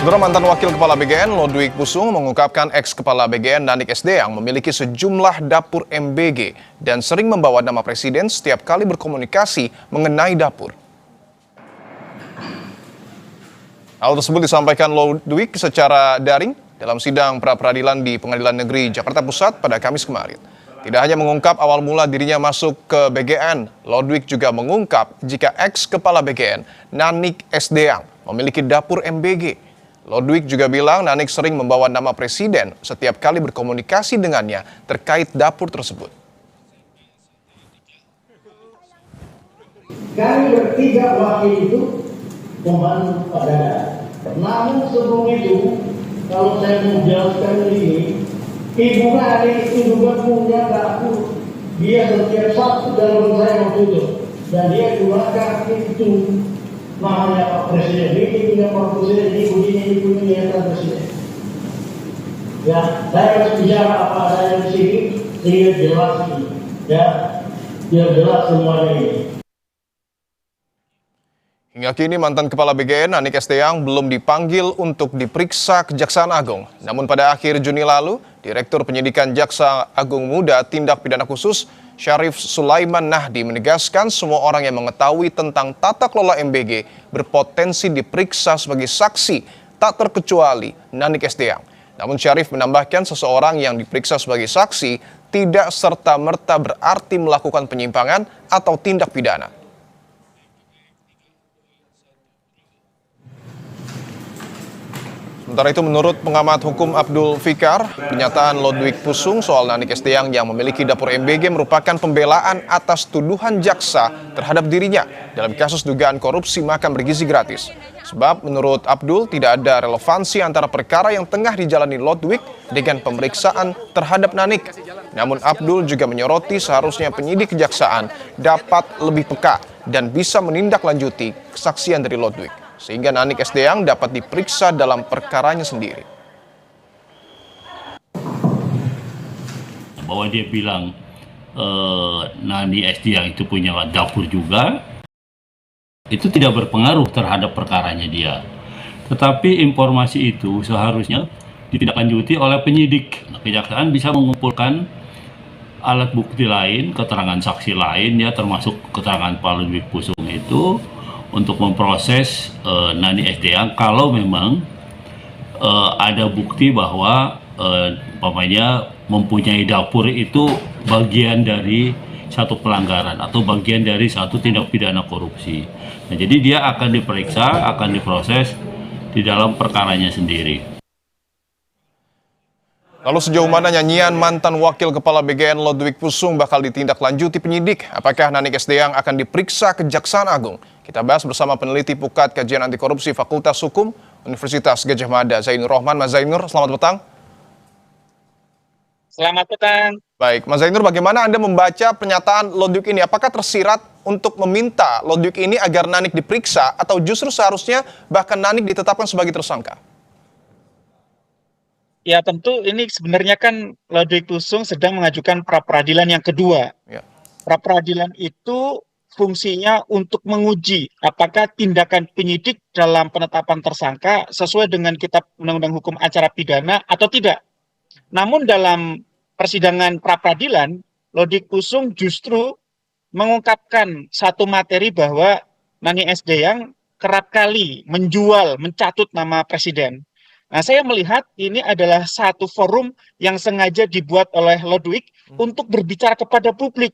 Saudara, mantan Wakil Kepala BGN Ludwig Pusung mengungkapkan ex-Kepala BGN Nanik SD yang memiliki sejumlah dapur MBG dan sering membawa nama Presiden setiap kali berkomunikasi mengenai dapur. Hal tersebut disampaikan Ludwig secara daring dalam sidang pra-peradilan di Pengadilan Negeri Jakarta Pusat pada Kamis kemarin. Tidak hanya mengungkap awal mula dirinya masuk ke BGN, Ludwig juga mengungkap jika ex-Kepala BGN Nanik SD yang memiliki dapur MBG. Ludwig juga bilang Nanik sering membawa nama Presiden setiap kali berkomunikasi dengannya terkait dapur tersebut. Kami bertiga wakil itu membantu Pak Dada. Namun sebelum itu, kalau saya menjelaskan ini, Ibu Nanik itu juga punya dapur. Dia setiap Sabtu dalam saya waktu itu. Dan dia gunakan itu. Namanya Pak Presiden, ini punya Pak Presiden, ini punya Pak Presiden. Ya, saya harus bicara apa adanya di sini, sehingga jelas ini. Ya, biar jelas semuanya ini. Hingga kini mantan Kepala BGN Nanik SD yang belum dipanggil untuk diperiksa Kejaksaan Agung. Namun pada akhir Juni lalu, Direktur Penyidikan Jaksa Agung Muda Tindak Pidana Khusus Syarif Sulaiman Nahdi menegaskan semua orang yang mengetahui tentang tata kelola MBG berpotensi diperiksa sebagai saksi, tak terkecuali Nanik SD yang. Namun Syarif menambahkan seseorang yang diperiksa sebagai saksi tidak serta-merta berarti melakukan penyimpangan atau tindak pidana. Sementara itu menurut pengamat hukum Abdul Fikar, pernyataan Ludwig Pusung soal Nanik SD yang memiliki dapur MBG merupakan pembelaan atas tuduhan jaksa terhadap dirinya dalam kasus dugaan korupsi makan bergizi gratis. Sebab menurut Abdul tidak ada relevansi antara perkara yang tengah dijalani Ludwig dengan pemeriksaan terhadap Nanik. Namun Abdul juga menyoroti seharusnya penyidik kejaksaan dapat lebih peka dan bisa menindaklanjuti kesaksian dari Ludwig, sehingga Nanik SD yang dapat diperiksa dalam perkaranya sendiri. Bahwa dia bilang Nani SD yang itu punya dapur juga, itu tidak berpengaruh terhadap perkaranya dia. Tetapi informasi itu seharusnya ditindaklanjuti oleh penyidik. Kejaksaan bisa mengumpulkan alat bukti lain, keterangan saksi lain, ya termasuk keterangan Pak Ludwig Pusung itu, untuk memproses Nani SD yang kalau memang ada bukti bahwa mempunyai dapur itu bagian dari satu pelanggaran atau bagian dari satu tindak pidana korupsi. Nah, jadi dia akan diperiksa, akan diproses di dalam perkaranya sendiri. Lalu sejauh mana nyanyian mantan Wakil Kepala BGN Ludwig Pusung bakal ditindaklanjuti penyidik? Apakah Nanik SD yang akan diperiksa Kejaksaan Agung? Kita bahas bersama peneliti Pukat Kajian Anti Korupsi Fakultas Hukum Universitas Gadjah Mada, Zainur Rohman. Mas Zainur, selamat petang. Selamat petang. Baik, Mas Zainur, bagaimana Anda membaca pernyataan Ludwig ini? Apakah tersirat untuk meminta Ludwig ini agar Nanik diperiksa atau justru seharusnya bahkan Nanik ditetapkan sebagai tersangka? Ya tentu ini sebenarnya kan Ludwig Pusung sedang mengajukan pra-peradilan yang kedua. Ya. Pra-peradilan itu fungsinya untuk menguji apakah tindakan penyidik dalam penetapan tersangka sesuai dengan Kitab Undang-Undang Hukum Acara Pidana atau tidak. Namun dalam persidangan pra-peradilan, Lodik Pusung justru mengungkapkan satu materi bahwa Nani Sdeyang kerap kali menjual, mencatut nama presiden. Nah, saya melihat ini adalah satu forum yang sengaja dibuat oleh Lodwig untuk berbicara kepada publik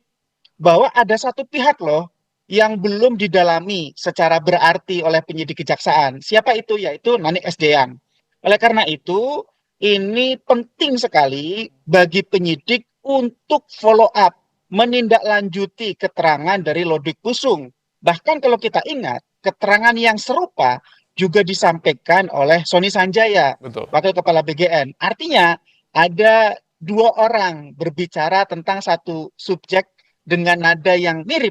bahwa ada satu pihak loh yang belum didalami secara berarti oleh penyidik kejaksaan. Siapa itu? Yaitu Nani Sdeyang. Oleh karena itu, ini penting sekali bagi penyidik untuk follow up, menindaklanjuti keterangan dari Lodwig Pusung. Bahkan kalau kita ingat, keterangan yang serupa juga disampaikan oleh Sony Sanjaya, Wakil Kepala BGN. Artinya, ada dua orang berbicara tentang satu subjek dengan nada yang mirip.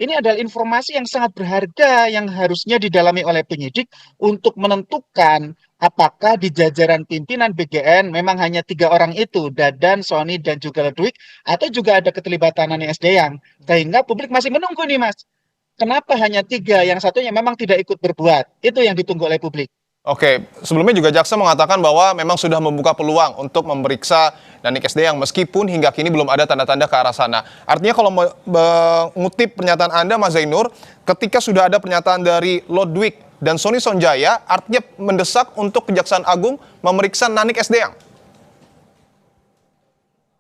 Ini adalah informasi yang sangat berharga yang harusnya didalami oleh penyidik untuk menentukan apakah di jajaran pimpinan BGN memang hanya 3 orang itu, Dadan, Sony, dan juga Lodwig, atau juga ada keterlibatan Nani Sdeyang. Sehingga publik masih menunggu nih Mas. Kenapa hanya 3, yang satunya memang tidak ikut berbuat? Itu yang ditunggu oleh publik. Oke, sebelumnya juga jaksa mengatakan bahwa memang sudah membuka peluang untuk memeriksa Nani Sdeyang meskipun hingga kini belum ada tanda-tanda ke arah sana. Artinya kalau mengutip pernyataan Anda, Mas Zainur, ketika sudah ada pernyataan dari Lodwig dan Sony Sanjaya, artinya mendesak untuk Kejaksaan Agung memeriksa Nani Sdeyang.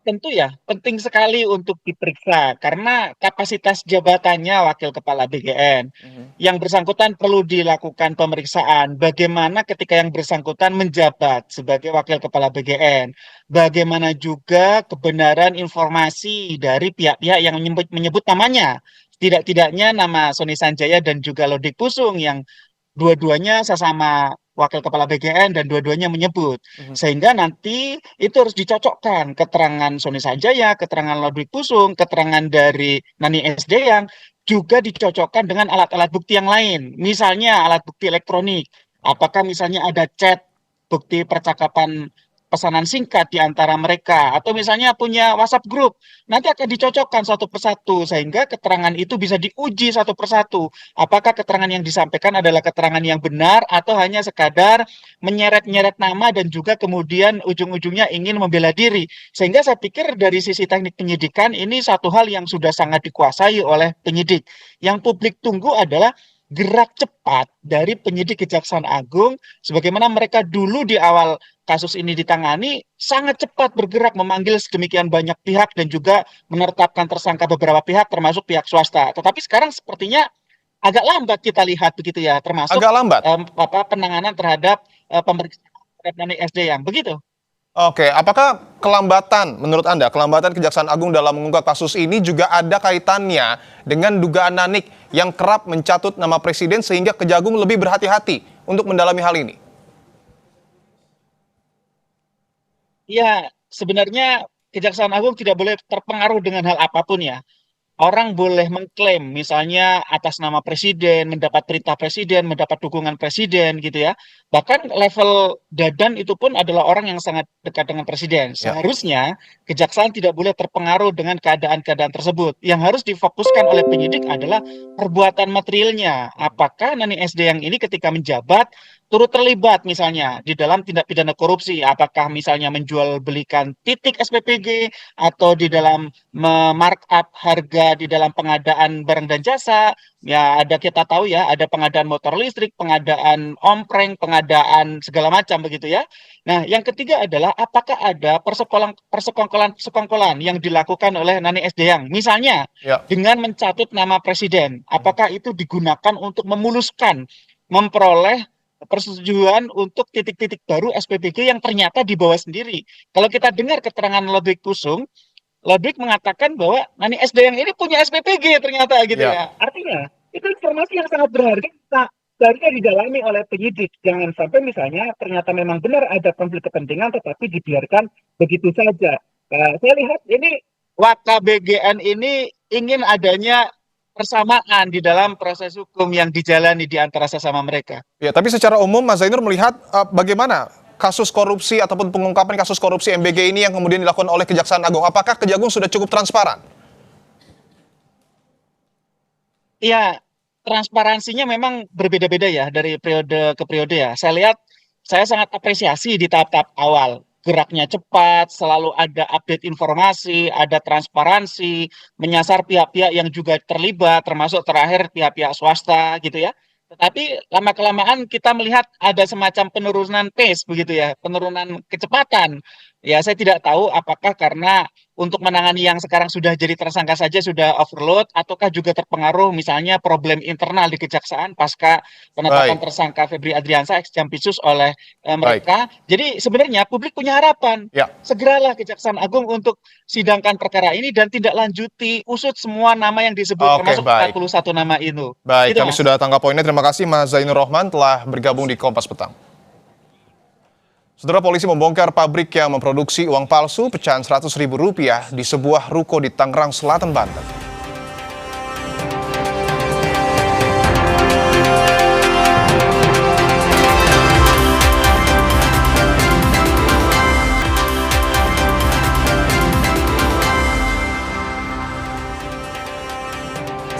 Tentu ya, penting sekali untuk diperiksa karena kapasitas jabatannya Wakil Kepala BGN. Yang bersangkutan perlu dilakukan pemeriksaan bagaimana ketika yang bersangkutan menjabat sebagai Wakil Kepala BGN. Bagaimana juga kebenaran informasi dari pihak-pihak yang menyebut namanya. Tidak-tidaknya nama Sony Sanjaya dan juga Lodwig Pusung yang dua-duanya sesama Wakil Kepala BGN dan dua-duanya menyebut. Sehingga nanti itu harus dicocokkan keterangan Sony Sanjaya, keterangan Lodwig Pusung, keterangan dari Nani Sdeyang, juga dicocokkan dengan alat-alat bukti yang lain. Misalnya alat bukti elektronik. Apakah misalnya ada chat, bukti percakapan pesanan singkat di antara mereka, atau misalnya punya WhatsApp group, nanti akan dicocokkan satu persatu, sehingga keterangan itu bisa diuji satu persatu. Apakah keterangan yang disampaikan adalah keterangan yang benar, atau hanya sekadar menyeret-nyeret nama dan juga kemudian ujung-ujungnya ingin membela diri. Sehingga saya pikir dari sisi teknik penyidikan, ini satu hal yang sudah sangat dikuasai oleh penyidik. Yang publik tunggu adalah gerak cepat dari penyidik Kejaksaan Agung, sebagaimana mereka dulu di awal kasus ini ditangani, sangat cepat bergerak memanggil sedemikian banyak pihak dan juga menetapkan tersangka beberapa pihak termasuk pihak swasta. Tetapi sekarang sepertinya agak lambat kita lihat begitu ya, termasuk agak lambat. Penanganan terhadap pemeriksaan terhadap Nani Sdeyang, begitu. Oke, apakah kelambatan menurut Anda, kelambatan Kejaksaan Agung dalam mengungkap kasus ini juga ada kaitannya dengan dugaan Nanik yang kerap mencatut nama presiden sehingga Kejagung lebih berhati-hati untuk mendalami hal ini? Ya, sebenarnya Kejaksaan Agung tidak boleh terpengaruh dengan hal apapun ya. Orang boleh mengklaim misalnya atas nama presiden, mendapat perintah presiden, mendapat dukungan presiden gitu ya. Bahkan level Dadan itu pun adalah orang yang sangat dekat dengan presiden. Seharusnya kejaksaan tidak boleh terpengaruh dengan keadaan-keadaan tersebut. Yang harus difokuskan oleh penyidik adalah perbuatan materialnya. Apakah Nani Sdeyang ini ketika menjabat turut terlibat misalnya di dalam tindak pidana korupsi, apakah misalnya menjual belikan titik SPPG atau di dalam markup harga di dalam pengadaan barang dan jasa. Ya ada, kita tahu ya, ada pengadaan motor listrik, pengadaan ompreng, pengadaan segala macam begitu ya. Nah, yang ketiga adalah apakah ada persekongkolan yang dilakukan oleh Nani Sdeyang misalnya dengan mencatut nama presiden. Apakah itu digunakan untuk memuluskan memperoleh persetujuan untuk titik-titik baru SPPG yang ternyata dibawa sendiri. Kalau kita dengar keterangan Lodwig Pusung, Lodwig mengatakan bahwa Nani Sdeyang ini punya SPPG ternyata gitu ya. Artinya itu informasi yang sangat berharga, seharusnya didalami oleh penyidik. Jangan sampai misalnya ternyata memang benar ada konflik kepentingan tetapi dibiarkan begitu saja. Saya lihat ini WKBGN ini ingin adanya persamaan di dalam proses hukum yang dijalani di antara sesama mereka. Ya, tapi secara umum Mas Zainur melihat bagaimana kasus korupsi ataupun pengungkapan kasus korupsi MBG ini yang kemudian dilakukan oleh Kejaksaan Agung. Apakah Kejagung sudah cukup transparan? Ya, transparansinya memang berbeda-beda ya dari periode ke periode ya. Saya sangat apresiasi di tahap-tahap awal. Geraknya cepat, selalu ada update informasi, ada transparansi, menyasar pihak-pihak yang juga terlibat, termasuk terakhir pihak-pihak swasta gitu ya. Tetapi lama-kelamaan kita melihat ada semacam penurunan pace begitu ya, penurunan kecepatan. Ya, saya tidak tahu apakah karena untuk menangani yang sekarang sudah jadi tersangka saja sudah overload, ataukah juga terpengaruh misalnya problem internal di Kejaksaan pasca penetapan tersangka Febri Adriansyah ex Jampitsus oleh mereka. Jadi sebenarnya publik punya harapan. Segeralah Kejaksaan Agung untuk sidangkan perkara ini dan tidak lanjuti usut semua nama yang disebut, termasuk 41 nama itu. Baik, Gitu, kami Mas. sudah tangkap poinnya. Terima kasih Mas Zainur Rohman telah bergabung di Kompas Petang. Saudara, polisi membongkar pabrik yang memproduksi uang palsu pecahan Rp100.000 di sebuah ruko di Tangerang Selatan, Banten.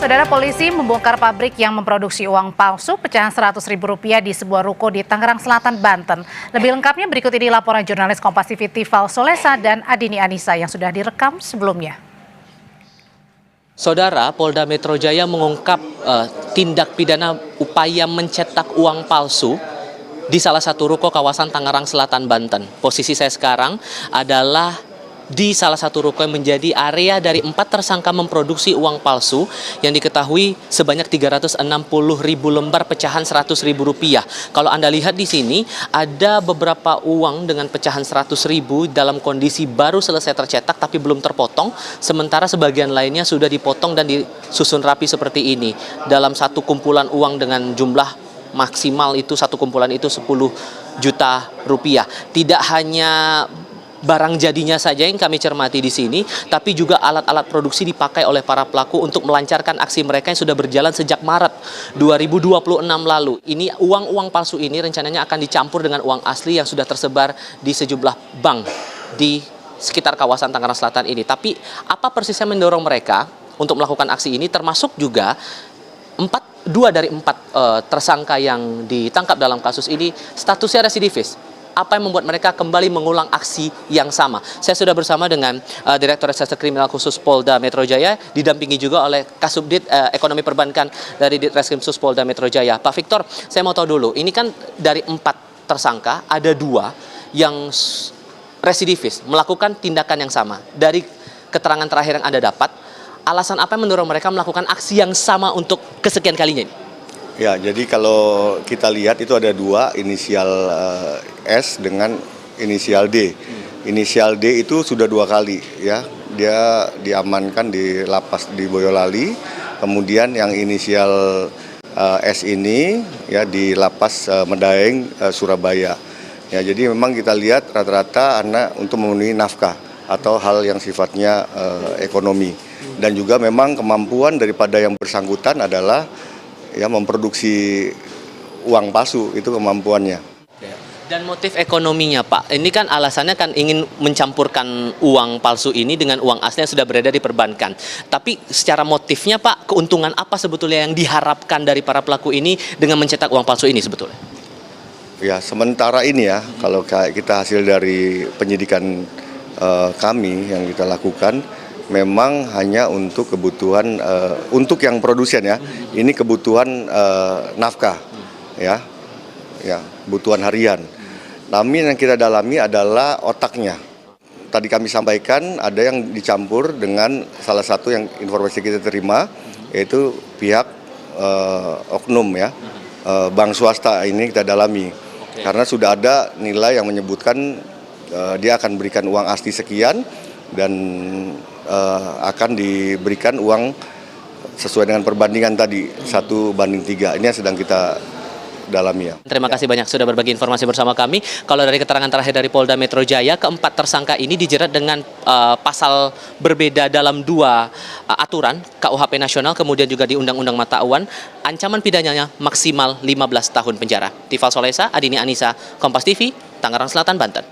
Saudara, polisi membongkar pabrik yang memproduksi uang palsu pecahan Rp100.000 di sebuah ruko di Tangerang Selatan, Banten. Lebih lengkapnya berikut ini laporan jurnalis Kompas TV Tifal Solesa dan Adini Anissa yang sudah direkam sebelumnya. Saudara, Polda Metro Jaya mengungkap tindak pidana upaya mencetak uang palsu di salah satu ruko kawasan Tangerang Selatan, Banten. Posisi saya sekarang adalah di salah satu ruko yang menjadi area dari 4 tersangka memproduksi uang palsu yang diketahui sebanyak 360.000 lembar pecahan Rp100.000. Kalau Anda lihat di sini ada beberapa uang dengan pecahan Rp100.000 dalam kondisi baru selesai tercetak tapi belum terpotong, sementara sebagian lainnya sudah dipotong dan disusun rapi seperti ini. Dalam satu kumpulan uang dengan jumlah maksimal itu, satu kumpulan itu 10 juta rupiah. Tidak hanya barang jadinya saja yang kami cermati di sini, tapi juga alat-alat produksi dipakai oleh para pelaku untuk melancarkan aksi mereka yang sudah berjalan sejak Maret 2026 lalu. Ini uang-uang palsu ini rencananya akan dicampur dengan uang asli yang sudah tersebar di sejumlah bank di sekitar kawasan Tangerang Selatan ini. Tapi apa persisnya mendorong mereka untuk melakukan aksi ini, termasuk juga 2 dari 4 tersangka yang ditangkap dalam kasus ini statusnya residivis. Apa yang membuat mereka kembali mengulang aksi yang sama? Saya sudah bersama dengan Direktur Reserse Kriminal Khusus Polda Metro Jaya, didampingi juga oleh Kasubdit Ekonomi Perbankan dari Ditreskrim Sus Polda Metro Jaya. Pak Victor, saya mau tahu dulu, ini kan dari 4 tersangka, ada 2 yang residivis, melakukan tindakan yang sama. Dari keterangan terakhir yang Anda dapat, alasan apa yang mendorong mereka melakukan aksi yang sama untuk kesekian kalinya ini? Ya, jadi kalau kita lihat itu ada 2, inisial S dengan inisial D. Inisial D itu sudah 2 kali ya, dia diamankan di lapas di Boyolali. Kemudian yang inisial S ini ya di lapas Medaeng Surabaya. Ya, jadi memang kita lihat rata-rata anak untuk memenuhi nafkah atau hal yang sifatnya ekonomi. Dan juga memang kemampuan daripada yang bersangkutan adalah ya memproduksi uang palsu, itu kemampuannya. Dan motif ekonominya, Pak, ini kan alasannya kan ingin mencampurkan uang palsu ini dengan uang asli yang sudah beredar di perbankan. Tapi secara motifnya, Pak, keuntungan apa sebetulnya yang diharapkan dari para pelaku ini dengan mencetak uang palsu ini sebetulnya? Ya, sementara ini ya, kalau kita hasil dari penyidikan kami yang kita lakukan, memang hanya untuk kebutuhan untuk yang produsen ya. Ini kebutuhan nafkah ya, kebutuhan harian. Namun yang kita dalami adalah otaknya. Tadi kami sampaikan ada yang dicampur dengan salah satu yang informasi kita terima, yaitu pihak oknum ya, bank swasta. Ini kita dalami karena sudah ada nilai yang menyebutkan dia akan berikan uang asli sekian dan akan diberikan uang sesuai dengan perbandingan tadi 1:3. Ini yang sedang kita dalami ya. Terima kasih banyak sudah berbagi informasi bersama kami. Kalau dari keterangan terakhir dari Polda Metro Jaya, keempat tersangka ini dijerat dengan pasal berbeda dalam 2 aturan KUHP nasional, kemudian juga di Undang-Undang Mata Uang. Ancaman pidananya maksimal 15 tahun penjara. Tifal Solesa, Adini Anissa, Kompas TV, Tangerang Selatan, Banten.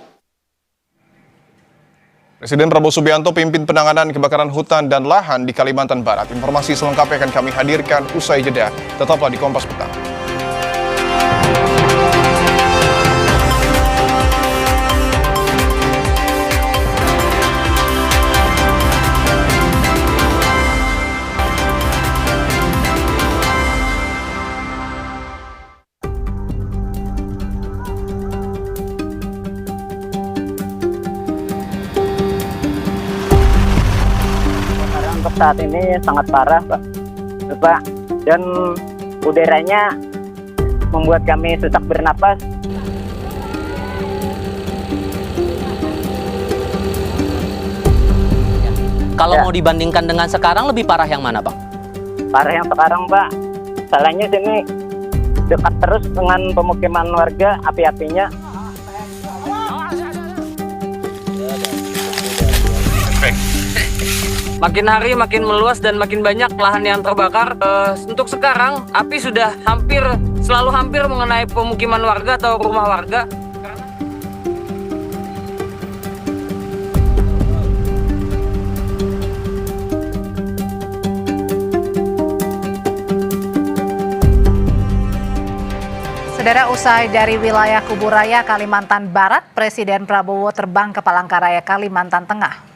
Presiden Prabowo Subianto pimpin penanganan kebakaran hutan dan lahan di Kalimantan Barat. Informasi selengkapnya akan kami hadirkan usai jeda. Tetaplah di Kompas Petang. Untuk saat ini sangat parah, Pak. Dan udaranya membuat kami susah bernapas. Kalau mau dibandingkan dengan sekarang, lebih parah yang mana, Bang? Parah yang sekarang, Pak. Salahnya sini dekat terus dengan pemukiman warga, api-apinya. Makin hari makin meluas dan makin banyak lahan yang terbakar. Untuk sekarang api sudah selalu hampir mengenai pemukiman warga atau rumah warga. Saudara, usai dari wilayah Kuburaya, Kalimantan Barat, Presiden Prabowo terbang ke Palangkaraya, Kalimantan Tengah.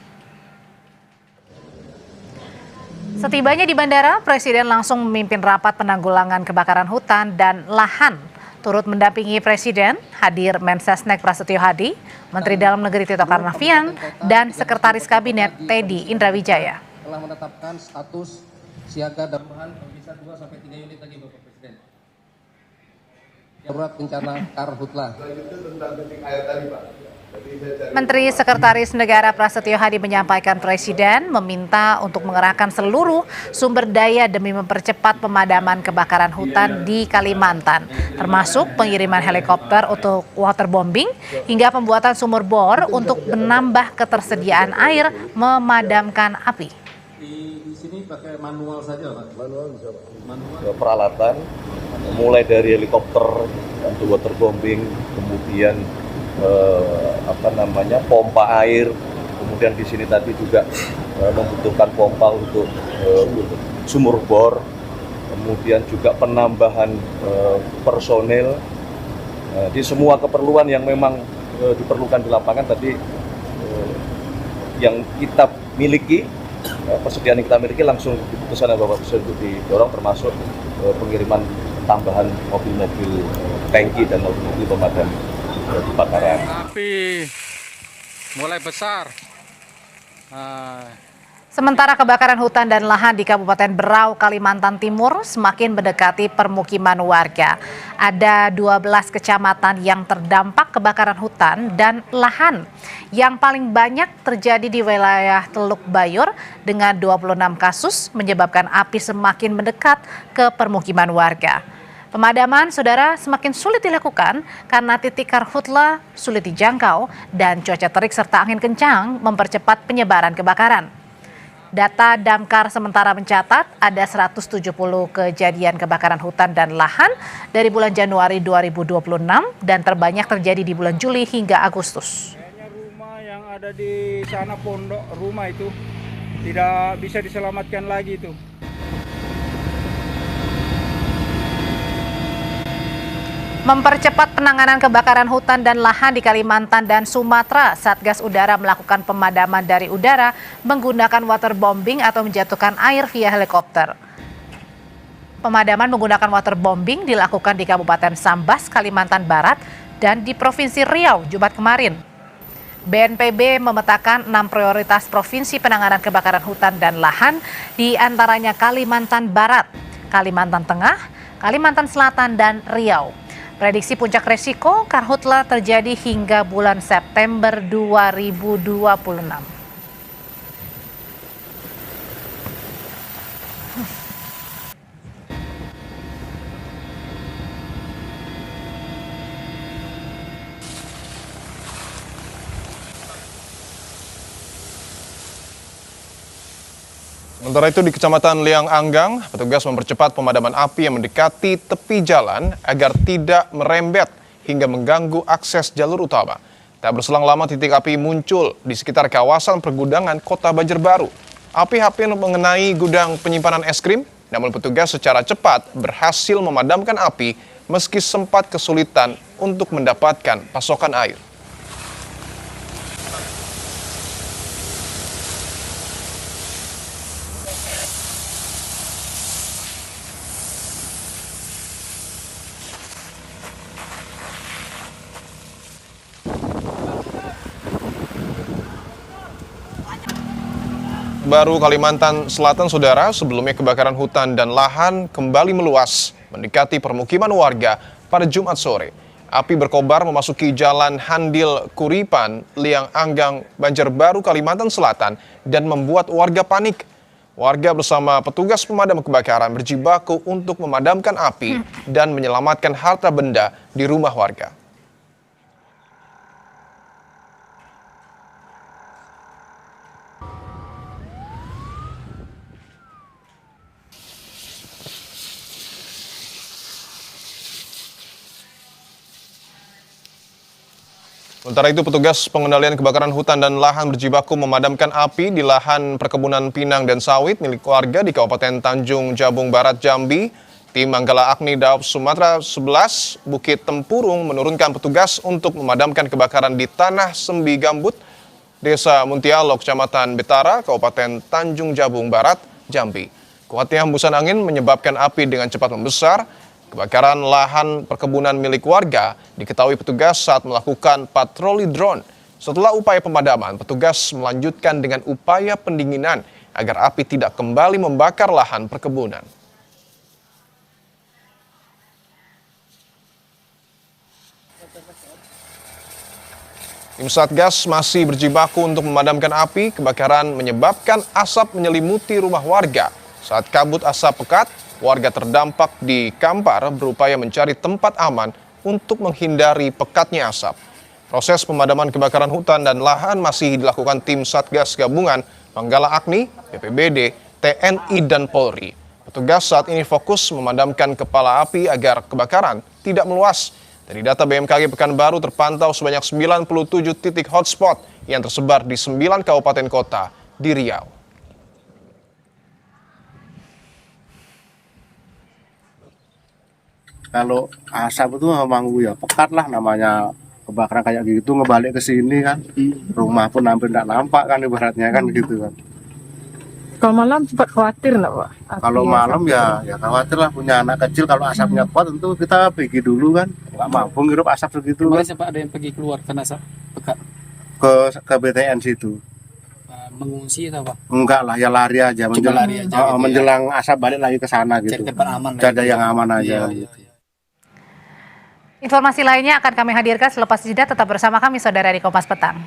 Setibanya di bandara, Presiden langsung memimpin rapat penanggulangan kebakaran hutan dan lahan. Turut mendampingi Presiden, hadir Mensesnek Prasetyo Hadi, Menteri Dalam Negeri Tito Karnavian, dan Sekretaris Kabinet Teddy Indrawijaya. Telah menetapkan status siaga darurat bisa 2-3 unit lagi Bapak Presiden. Darurat bencana Karhutla. Menteri Sekretaris Negara Prasetyo Hadi menyampaikan Presiden meminta untuk mengerahkan seluruh sumber daya demi mempercepat pemadaman kebakaran hutan di Kalimantan, termasuk pengiriman helikopter untuk waterbombing hingga pembuatan sumur bor untuk menambah ketersediaan air memadamkan api. Di sini pakai manual saja, Pak. Manual bisa, Pak. Peralatan mulai dari helikopter untuk waterbombing, kemudian pompa air, kemudian di sini tadi juga membutuhkan pompa untuk sumur bor, kemudian juga penambahan personel. Di semua keperluan yang memang diperlukan di lapangan tadi yang kita miliki, persediaan yang kita miliki langsung diputuskan oleh Bapak Presiden untuk didorong, termasuk pengiriman tambahan mobil-mobil tangki dan mobil-mobil pemadam kebakaran. Api mulai besar. Sementara kebakaran hutan dan lahan di Kabupaten Berau, Kalimantan Timur semakin mendekati permukiman warga. Ada 12 kecamatan yang terdampak kebakaran hutan dan lahan. Yang paling banyak terjadi di wilayah Teluk Bayur dengan 26 kasus menyebabkan api semakin mendekat ke permukiman warga. Pemadaman, saudara, semakin sulit dilakukan karena titik karhutla sulit dijangkau dan cuaca terik serta angin kencang mempercepat penyebaran kebakaran. Data Damkar sementara mencatat ada 170 kejadian kebakaran hutan dan lahan dari bulan Januari 2026 dan terbanyak terjadi di bulan Juli hingga Agustus. Rumah yang ada di sana, pondok rumah itu tidak bisa diselamatkan lagi itu. Mempercepat penanganan kebakaran hutan dan lahan di Kalimantan dan Sumatera, Satgas Udara melakukan pemadaman dari udara menggunakan waterbombing atau menjatuhkan air via helikopter. Pemadaman menggunakan waterbombing dilakukan di Kabupaten Sambas, Kalimantan Barat, dan di Provinsi Riau, Jumat kemarin. BNPB memetakan 6 prioritas provinsi penanganan kebakaran hutan dan lahan, di antaranya Kalimantan Barat, Kalimantan Tengah, Kalimantan Selatan, dan Riau. Prediksi puncak resiko karhutla terjadi hingga bulan September 2026. Sementara itu di Kecamatan Liang Anggang, petugas mempercepat pemadaman api yang mendekati tepi jalan agar tidak merembet hingga mengganggu akses jalur utama. Tak berselang lama titik api muncul di sekitar kawasan pergudangan Kota Banjarbaru. Api hampir mengenai gudang penyimpanan es krim, namun petugas secara cepat berhasil memadamkan api meski sempat kesulitan untuk mendapatkan pasokan air. Baru Kalimantan Selatan, saudara, sebelumnya kebakaran hutan dan lahan kembali meluas mendekati permukiman warga pada Jumat sore. Api berkobar memasuki Jalan Handil Kuripan, Liang Anggang, Banjarbaru, Kalimantan Selatan dan membuat warga panik. Warga bersama petugas pemadam kebakaran berjibaku untuk memadamkan api dan menyelamatkan harta benda di rumah warga. Sementara itu, petugas pengendalian kebakaran hutan dan lahan berjibaku memadamkan api di lahan perkebunan pinang dan sawit milik warga di Kabupaten Tanjung Jabung Barat, Jambi. Tim Manggala Agni Daob Sumatera 11 Bukit Tempurung menurunkan petugas untuk memadamkan kebakaran di Tanah Sembi Gambut, Desa Muntialok, Kecamatan Betara, Kabupaten Tanjung Jabung Barat, Jambi. Kuatnya hembusan angin menyebabkan api dengan cepat membesar. Kebakaran lahan perkebunan milik warga diketahui petugas saat melakukan patroli drone. Setelah upaya pemadaman, petugas melanjutkan dengan upaya pendinginan agar api tidak kembali membakar lahan perkebunan. Tim Satgas masih berjibaku untuk memadamkan api. Kebakaran menyebabkan asap menyelimuti rumah warga. Saat kabut asap pekat, warga terdampak di Kampar berupaya mencari tempat aman untuk menghindari pekatnya asap. Proses pemadaman kebakaran hutan dan lahan masih dilakukan tim Satgas Gabungan Manggala Agni, BPBD, TNI, dan Polri. Petugas saat ini fokus memadamkan kepala api agar kebakaran tidak meluas. Dari data BMKG Pekanbaru terpantau sebanyak 97 titik hotspot yang tersebar di 9 kabupaten kota di Riau. Kalau asap itu memang ya pekat lah, namanya kebakaran kayak gitu, ngebalik ke sini kan, rumah pun hampir tidak nampak kan ibaratnya kan gitu kan. Kalau malam sempat khawatir nggak Pak? Kalau malam ya khawatir lah, punya anak kecil, kalau asapnya kuat tentu kita pergi dulu kan, nggak mampu ngirup asap segitu. Kemarin Pak ada yang pergi keluar karena asap pekat? Ke BTN situ. Mengungsi atau apa? Enggak lah, ya lari aja, menjelang asap balik lagi ke sana gitu. Cari tempat aman. Ada yang aman aja. Gitu. Informasi lainnya akan kami hadirkan selepas jeda. Tetap bersama kami, saudara, di Kompas Petang.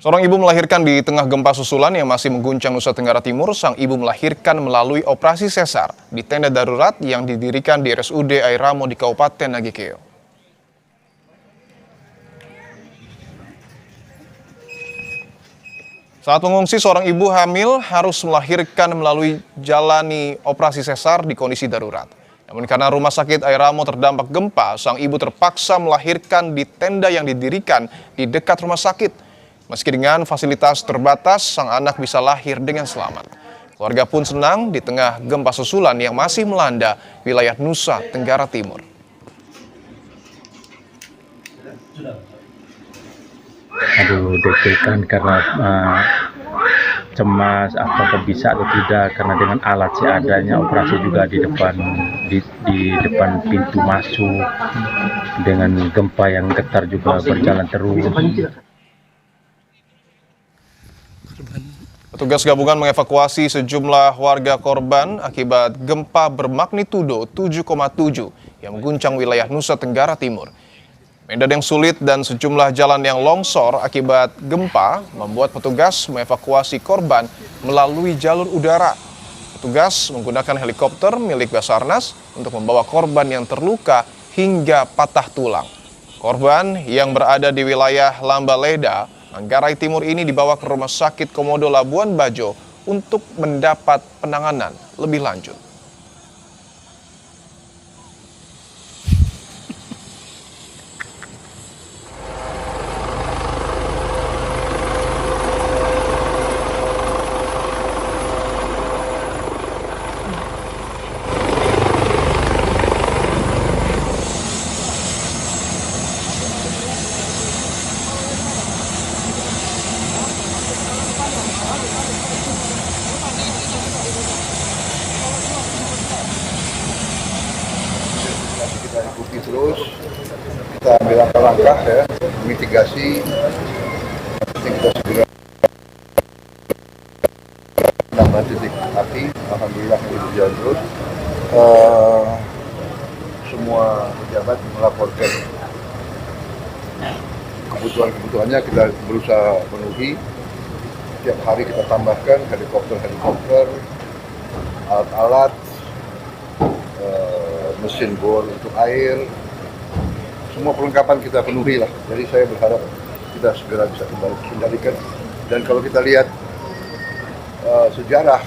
Seorang ibu melahirkan di tengah gempa susulan yang masih mengguncang Nusa Tenggara Timur. Sang ibu melahirkan melalui operasi sesar di tenda darurat yang didirikan di RSUD Airamo di Kabupaten Nagekeo. Saat mengungsi, seorang ibu hamil harus melahirkan melalui jalani operasi sesar di kondisi darurat. Namun karena rumah sakit Airamo terdampak gempa, sang ibu terpaksa melahirkan di tenda yang didirikan di dekat rumah sakit. Meski dengan fasilitas terbatas, sang anak bisa lahir dengan selamat. Keluarga pun senang di tengah gempa susulan yang masih melanda wilayah Nusa Tenggara Timur. Aduh, deg-degan karena cemas apakah bisa atau tidak, karena dengan alat seadanya, operasi juga di depan pintu masuk, dengan gempa yang getar juga berjalan terus. Petugas gabungan mengevakuasi sejumlah warga korban akibat gempa bermagnitudo 7,7 yang mengguncang wilayah Nusa Tenggara Timur. Medan yang sulit dan sejumlah jalan yang longsor akibat gempa membuat petugas mengevakuasi korban melalui jalur udara. Petugas menggunakan helikopter milik Basarnas untuk membawa korban yang terluka hingga patah tulang. Korban yang berada di wilayah Lambaleda Manggarai Timur ini dibawa ke Rumah Sakit Komodo Labuan Bajo untuk mendapat penanganan lebih lanjut. Kita ikuti terus, kita ambil langkah-langkah ya, mitigasi, kita segera menambah titik api. Alhamdulillah ini berjalan terus. Semua pejabat melaporkan kebutuhannya, kita berusaha penuhi. Tiap hari kita tambahkan helikopter, alat-alat, mesin bor untuk air, semua perlengkapan kita penuhi lah. Jadi saya berharap kita segera bisa kembali kendalikan. Dan kalau kita lihat sejarah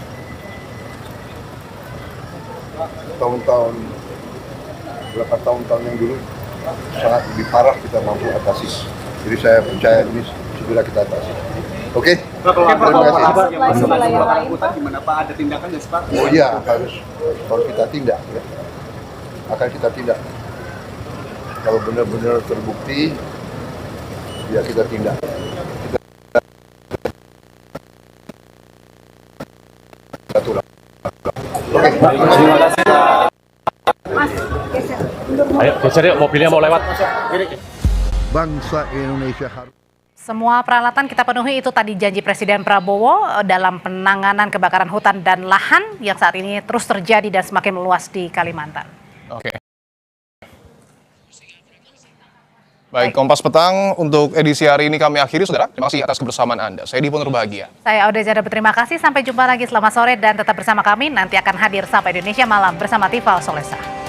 tahun-tahun, beberapa tahun-tahun yang dulu sangat lebih parah kita mampu atasi. Jadi saya percaya ini segera kita atasi. Oke? Terima kasih. Gimana Pak? Ada tindakan nggak sih Pak? Oh iya, harus kita tindak ya. Akan kita tindak. Kalau benar-benar terbukti, ya kita tindak. Oke. Terima kasih. Ayo geser yuk, mobilnya mau lewat. Bangsa Indonesia harus. Semua peralatan kita penuhi, itu tadi janji Presiden Prabowo dalam penanganan kebakaran hutan dan lahan yang saat ini terus terjadi dan semakin meluas di Kalimantan. Oke. Baik, Kompas Petang untuk edisi hari ini kami akhiri, saudara. Terima kasih atas kebersamaan Anda. Saya Dipo Nurbahagia. Saya Auda Jada, berterima kasih. Sampai jumpa lagi, selamat sore dan tetap bersama kami. Nanti akan hadir Sampai Indonesia Malam bersama Tifal Solesa.